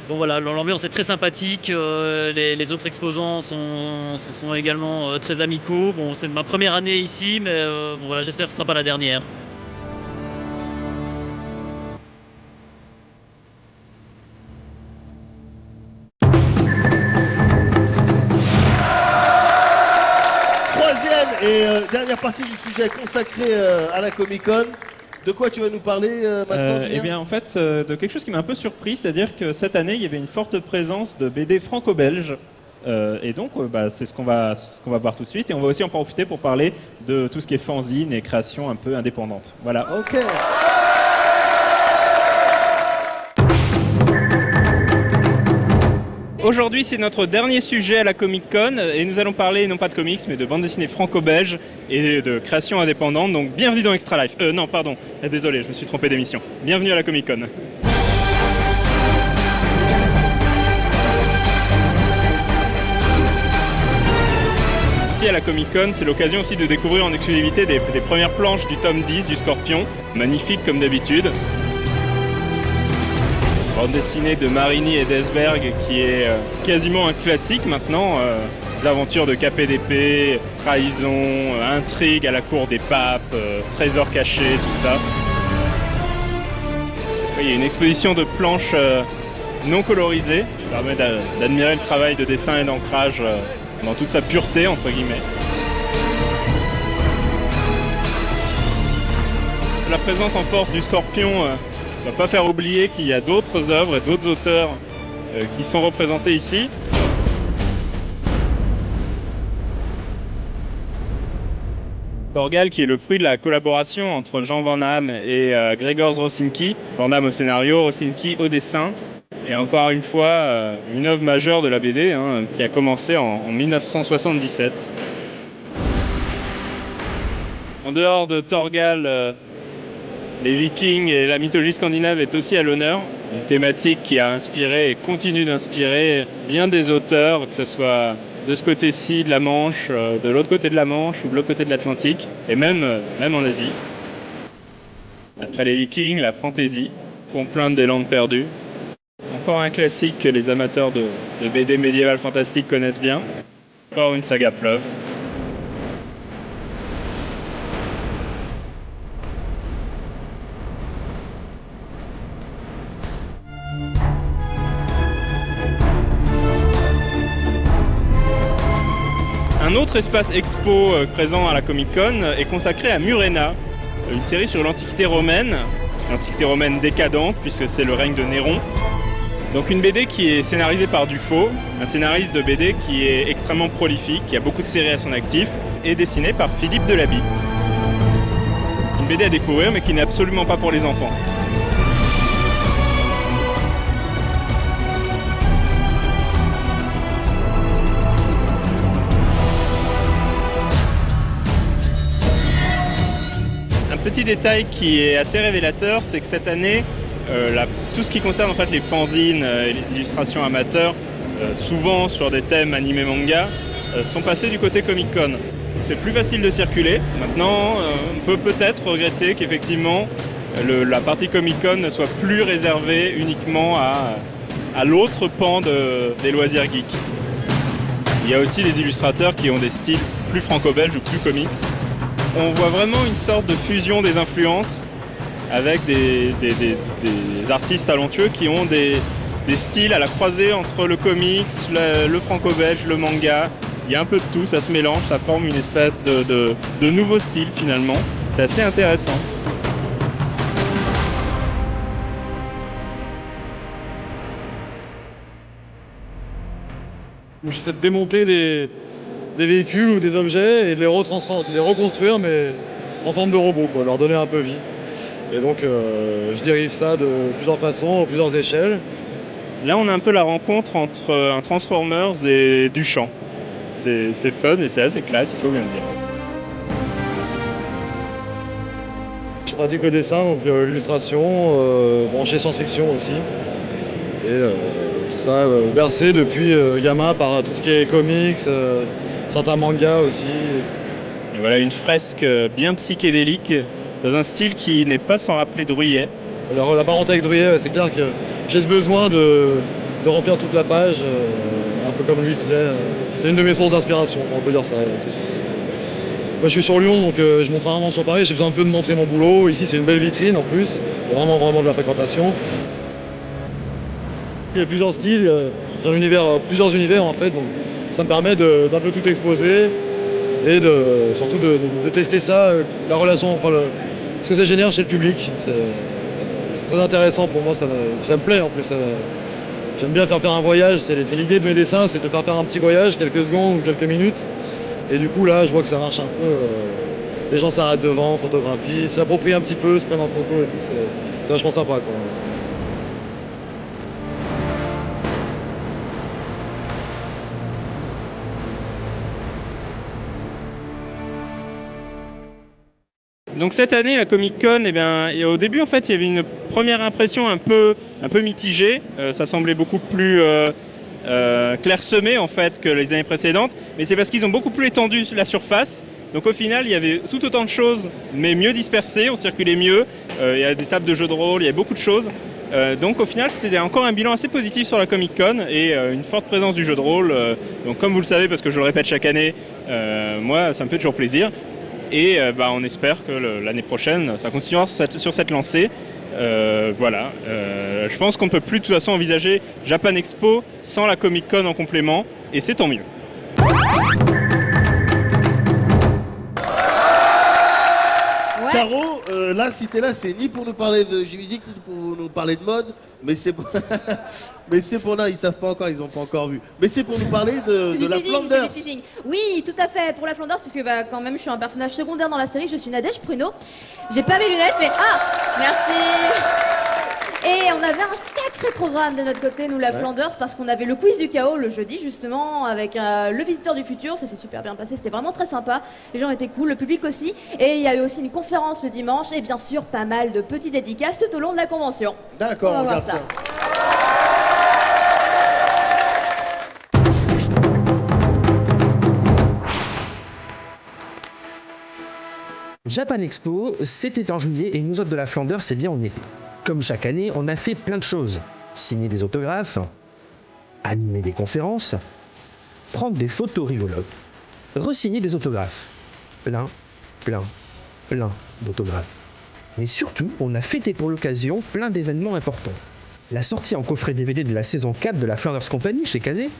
bon voilà, l'ambiance est très sympathique, les autres exposants sont également très amicaux. Bon, c'est ma première année ici, mais bon, voilà, j'espère que ce ne sera pas la dernière. Troisième et dernière partie du sujet consacré à la Comic-Con. De quoi tu vas nous parler maintenant, Julien ? Eh bien, en fait, de quelque chose qui m'a un peu surpris, c'est-à-dire que cette année, il y avait une forte présence de BD franco-belges. Et donc, c'est ce qu'on va voir tout de suite. Et on va aussi en profiter pour parler de tout ce qui est fanzine et création un peu indépendante. Voilà. Ok. Aujourd'hui, c'est notre dernier sujet à la Comic-Con et nous allons parler non pas de comics mais de bande dessinée franco-belge et de création indépendante. Donc bienvenue dans Extra Life. Non, pardon, désolé, je me suis trompé d'émission. Bienvenue à la Comic-Con. Ici à la Comic-Con, c'est l'occasion aussi de découvrir en exclusivité des premières planches du tome 10 du Scorpion, magnifique comme d'habitude. Bande dessinée de Marini et d'Esberg qui est quasiment un classique maintenant. Des aventures de KPDP, trahison, intrigue à la cour des papes, trésors cachés, tout ça. Il y a une exposition de planches non colorisées qui permet d'admirer le travail de dessin et d'ancrage dans toute sa pureté, entre guillemets. La présence en force du Scorpion ne va pas faire oublier qu'il y a d'autres œuvres et d'autres auteurs qui sont représentés ici. Torgal, qui est le fruit de la collaboration entre Jean Van Damme et Grzegorz Rosinski. Van Damme au scénario, Rosinski au dessin. Et encore une fois, une œuvre majeure de la BD qui a commencé en 1977. En dehors de Torgal, les Vikings et la mythologie scandinave est aussi à l'honneur. Une thématique qui a inspiré et continue d'inspirer bien des auteurs, que ce soit de ce côté-ci de la Manche, de l'autre côté de la Manche ou de l'autre côté de l'Atlantique, et même en Asie. Après les Vikings, la fantasy. Complainte des Landes perdues. Encore un classique que les amateurs de BD médiévale fantastique connaissent bien. Encore une saga fleuve. Un autre espace expo présent à la Comic Con est consacré à Murena, une série sur l'Antiquité romaine décadente puisque c'est le règne de Néron. Donc une BD qui est scénarisée par Dufaux, un scénariste de BD qui est extrêmement prolifique, qui a beaucoup de séries à son actif, et dessinée par Philippe Delaby. Une BD à découvrir mais qui n'est absolument pas pour les enfants. Petit détail qui est assez révélateur, c'est que cette année, tout ce qui concerne en fait les fanzines et les illustrations amateurs, souvent sur des thèmes animés manga, sont passés du côté Comic Con. C'est plus facile de circuler. Maintenant, on peut peut-être regretter qu'effectivement la partie Comic Con ne soit plus réservée uniquement à l'autre pan des loisirs geeks. Il y a aussi des illustrateurs qui ont des styles plus franco-belges ou plus comics. On voit vraiment une sorte de fusion des influences avec des artistes talentueux qui ont des styles à la croisée entre le comics, le franco-belge, le manga. Il y a un peu de tout, ça se mélange, ça forme une espèce de nouveau style finalement. C'est assez intéressant. J'essaie de démonter des véhicules ou des objets et de les reconstruire mais en forme de robot, quoi, leur donner un peu vie. Et donc je dirige ça de plusieurs façons, à plusieurs échelles. Là on a un peu la rencontre entre un Transformers et Duchamp. C'est fun et c'est assez classe, il faut bien le dire. Je pratique le dessin, donc l'illustration, branché science-fiction aussi. Et tout ça bercé depuis gamin par tout ce qui est comics, certains mangas aussi. Et voilà une fresque bien psychédélique dans un style qui n'est pas sans rappeler Druillet. Alors la parenté avec Druillet, c'est clair que j'ai ce besoin de remplir toute la page, un peu comme lui disait. C'est une de mes sources d'inspiration, on peut dire ça, c'est sûr. Moi je suis sur Lyon, donc je montre rarement sur Paris, j'ai besoin un peu de montrer mon boulot. Ici c'est une belle vitrine en plus, il y a vraiment de la fréquentation. Il y a plusieurs styles, plusieurs univers en fait, donc ça me permet d'un peu tout exposer et surtout de tester ça, la relation, enfin ce que ça génère chez le public. C'est très intéressant pour moi, ça me plaît en plus. J'aime bien faire un voyage, c'est l'idée de mes dessins, c'est de faire un petit voyage, quelques secondes ou quelques minutes. Et du coup là je vois que ça marche un peu, les gens s'arrêtent devant, photographient, s'approprient un petit peu, se prennent en photo et tout, c'est vachement sympa quoi. Donc cette année, la Comic Con, et au début en fait, il y avait une première impression un peu mitigée. Ça semblait beaucoup plus clairsemé en fait que les années précédentes, mais c'est parce qu'ils ont beaucoup plus étendu la surface. Donc au final, il y avait tout autant de choses, mais mieux dispersées, on circulait mieux. Il y a des tables de jeux de rôle, il y a beaucoup de choses. Donc au final, c'était encore un bilan assez positif sur la Comic Con et une forte présence du jeu de rôle. Donc comme vous le savez, parce que je le répète chaque année, moi ça me fait toujours plaisir. Et on espère que l'année prochaine, ça continuera sur cette lancée. Voilà. Je pense qu'on ne peut plus de toute façon envisager Japan Expo sans la Comic Con en complément, et c'est tant mieux. Ouais. Caro, là, si t'es là, c'est ni pour nous parler de J-Music, ni pour nous parler de mode, mais c'est pour... mais c'est pour... Non, ils savent pas encore, ils ont pas encore vu. Mais c'est pour nous parler de la Flanders. Oui, tout à fait, pour la Flanders, puisque quand même, je suis un personnage secondaire dans la série, je suis Nadège Pruneau. J'ai pas mes lunettes, mais... Ah, merci. Et on avait un sacré programme de notre côté, nous, la Flanders, parce qu'on avait le quiz du chaos le jeudi, justement, avec le visiteur du futur. Ça s'est super bien passé, c'était vraiment très sympa. Les gens étaient cool, le public aussi. Et il y a eu aussi une conférence le dimanche, et bien sûr, pas mal de petites dédicaces tout au long de la convention. D'accord, on regarde ça. Japan Expo, c'était en juillet et nous autres de la Flanders, c'est bien en été. Comme chaque année, on a fait plein de choses. Signer des autographes, animer des conférences, prendre des photos rigolotes, re-signer des autographes. Plein d'autographes. Mais surtout, on a fêté pour l'occasion plein d'événements importants. La sortie en coffret DVD de la saison 4 de la Flanders Company chez Kazé,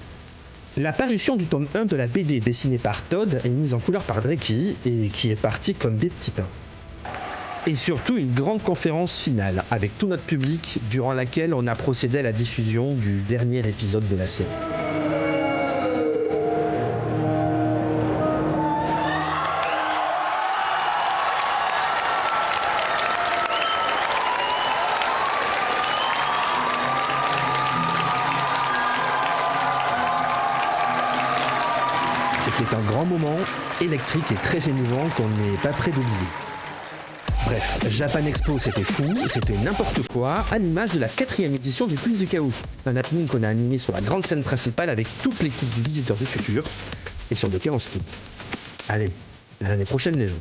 la parution du tome 1 de la BD dessinée par Todd et mise en couleur par Dreki et qui est partie comme des petits pains. Et surtout une grande conférence finale avec tout notre public durant laquelle on a procédé à la diffusion du dernier épisode de la série. C'était un grand moment, électrique et très émouvant qu'on n'est pas prêt d'oublier. Bref, Japan Expo c'était fou, c'était n'importe quoi, à l'image de la 4e édition du Quiz du Chaos. Un happening qu'on a animé sur la grande scène principale avec toute l'équipe du Visiteur du Futur, et sur lequel on se quitte. Allez, à l'année prochaine les gens.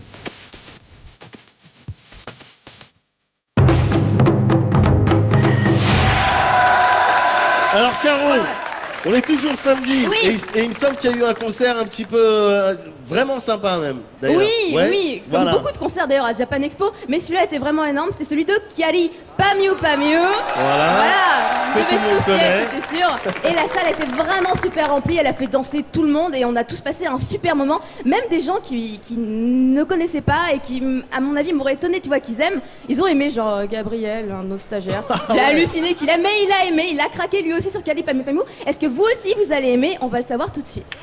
Alors Caro, on est toujours samedi, et il me semble qu'il y a eu un concert un petit peu vraiment sympa même. Oui, ouais, oui, comme voilà. beaucoup de concerts d'ailleurs à Japan Expo, mais celui-là était vraiment énorme, c'était celui de Kyari, pas mieux. Voilà, que vous tout le devez monde tous y connaît. être, c'était sûr. Et la salle était vraiment super remplie, elle a fait danser tout le monde et on a tous passé un super moment. Même des gens qui ne connaissaient pas et qui, à mon avis, m'auraient étonné, tu vois, qu'ils aiment. Ils ont aimé, genre Gabriel, un de nos stagiaires. J'ai halluciné qu'il aime, mais il a aimé, il a craqué lui aussi sur Kyari, pas mieux. Est-ce que vous aussi vous allez aimer? On va le savoir tout de suite.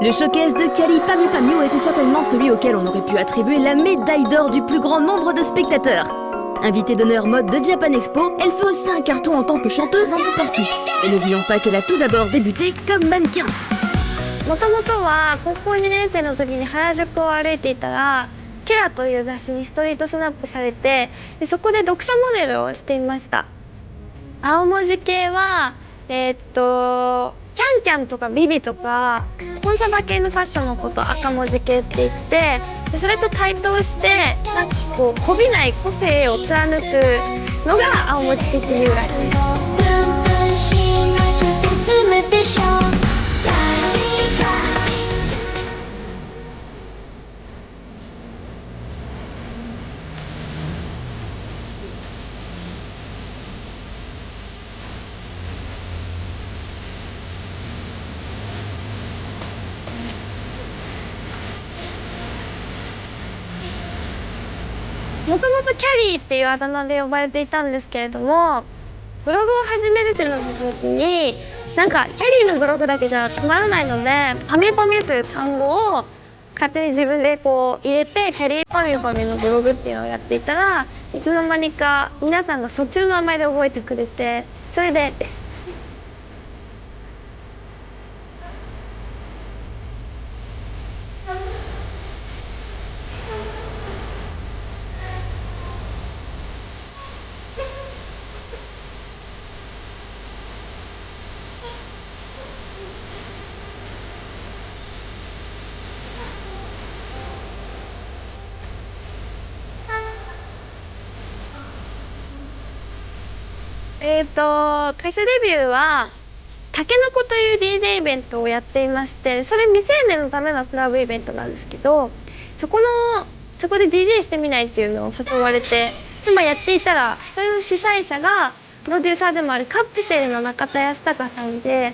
Le showcase de Kyari Pamu était certainement celui auquel on aurait pu attribuer la médaille d'or du plus grand nombre de spectateurs. Invitée d'honneur mode de Japan Expo, elle fait aussi un carton en tant que chanteuse un peu partout. Et n'oublions pas qu'elle a tout d'abord débuté comme mannequin. もともとは高校2年生の時に原宿を歩いていたらケラという雑誌にストリートスナップされて、でそこで読者モデルをしていました。青文字系はキャンキャンとかビビとかコンサバ系のファッションのことを赤文字系って言って、でそれと対等してなんかこうこびない個性を貫くのが青文字系っていうらしい。もともとキャリーっていうあだ名で呼ばれていたんですけれども、ブログを始めるってなった時になんかキャリーのブログだけじゃつまらないのでパミュパミュという単語を勝手に自分でこう入れてキャリーパミュパミュのブログっていうのをやっていたらいつの間にか皆さんがそっちの名前で覚えてくれて、それでです。歌手デビューはたけのこという DJ イベントをやっていまして、それ未成年のためのクラブイベントなんですけど、そこで DJ してみないっていうのを誘われて今やっていたら、それの主催者がプロデューサーでもあるカプセルの中田康隆さんで、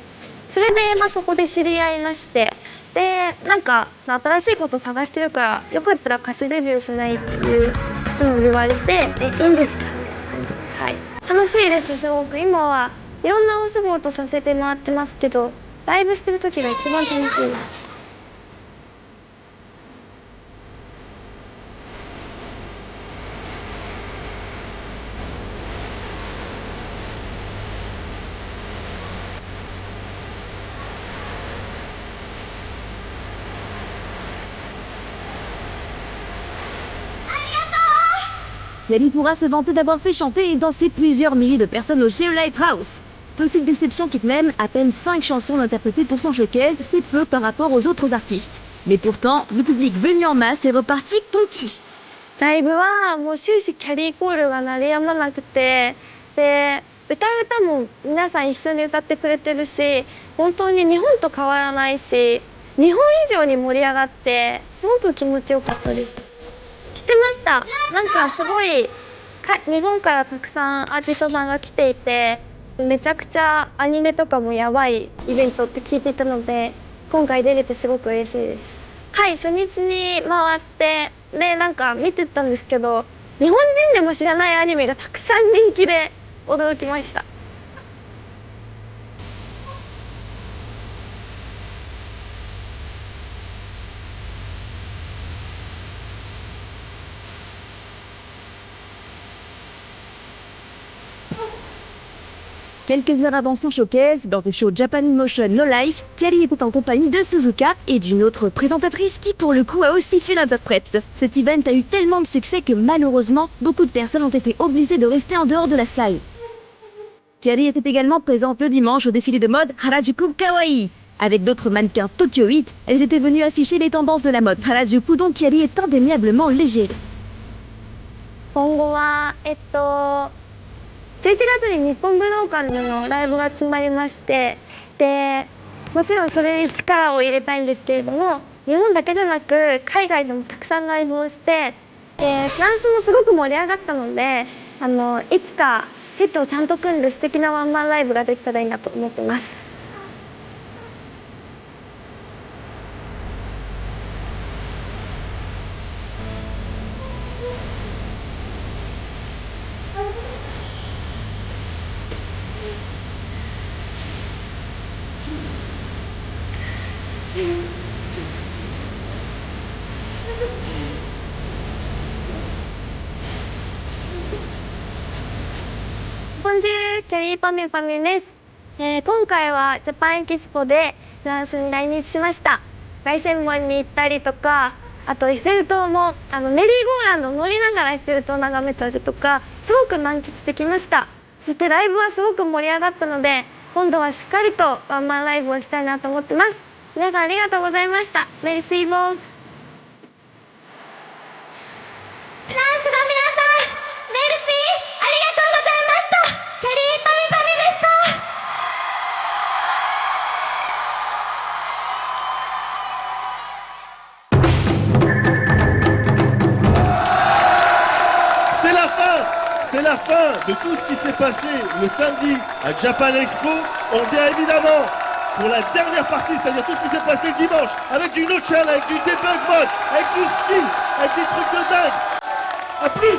それでそこで知り合いまして、でなんか新しいこと探してるからよかったら歌手デビューしないっていうのを言われて、いいんですか？はい、楽しいです。すごく今はいろんなお仕事させてもらってますけど、ライブしてる時が一番楽しいです。Nelly pourra se vanter d'avoir fait chanter et danser plusieurs milliers de personnes au Share Lighthouse. Petite déception qui te mène, à peine 5 chansons interprétées pour son showcase, c'est peu par rapport aux autres artistes. Mais pourtant, le public venu en masse est reparti conquis. ライブはもう終始キャリーコールが鳴りやまなくて、で歌う歌も皆さん一緒に歌ってくれてるし、本当に日本と変わらないし、日本以上に盛り上がってすごく気持ちよかったです。知ってました。なんかすごい日本からたくさんアーティストさんが来ていて、めちゃくちゃアニメとかもやばいイベントって聞いていたので、今回出れてすごく嬉しいです。はい、初日に回ってでなんか見てたんですけど、日本人でも知らないアニメがたくさん人気で驚きました。Quelques heures avant son showcase, lors du show Japan in Motion No Life, Kyary était en compagnie de Suzuka et d'une autre présentatrice qui pour le coup a aussi fait l'interprète. Cet event a eu tellement de succès que malheureusement, beaucoup de personnes ont été obligées de rester en dehors de la salle. Kyary était également présente le dimanche au défilé de mode Harajuku Kawaii. Avec d'autres mannequins Tokyo 8, elles étaient venues afficher les tendances de la mode Harajuku dont Kyary est indéniablement léger. 11月に日本武道館でのライブが決まりまして、でもちろんそれに力を入れたいんですけれども、日本だけでなく海外でもたくさんライブをして、フランスもすごく盛り上がったので、いつかセットをちゃんと組んで素敵なワンマンライブができたらいいなと思ってます。ボンジュール、キャリーパミュパミュです。今回はジャパンエキスポでフランスに来日しました。凱旋門に行ったりとか、あとエッフェル塔もメリーゴーランド乗りながらエッフェル塔を眺めたりとか、すごく満喫できました。そしてライブはすごく盛り上がったので、今度はしっかりとワンマンライブをしたいなと思ってます。皆さんありがとうございました。メリシーボン。フランスの皆さん、メルシーありがとうございました。キャリーパミパミでした。C'est la fin de tout ce qui s'est passé le samedi à Japan Expo. On vient évidemment pour la dernière partie, c'est-à-dire tout ce qui s'est passé le dimanche, avec du no-channel, avec du debug mode, avec du skill, avec des trucs de dingue. A plus.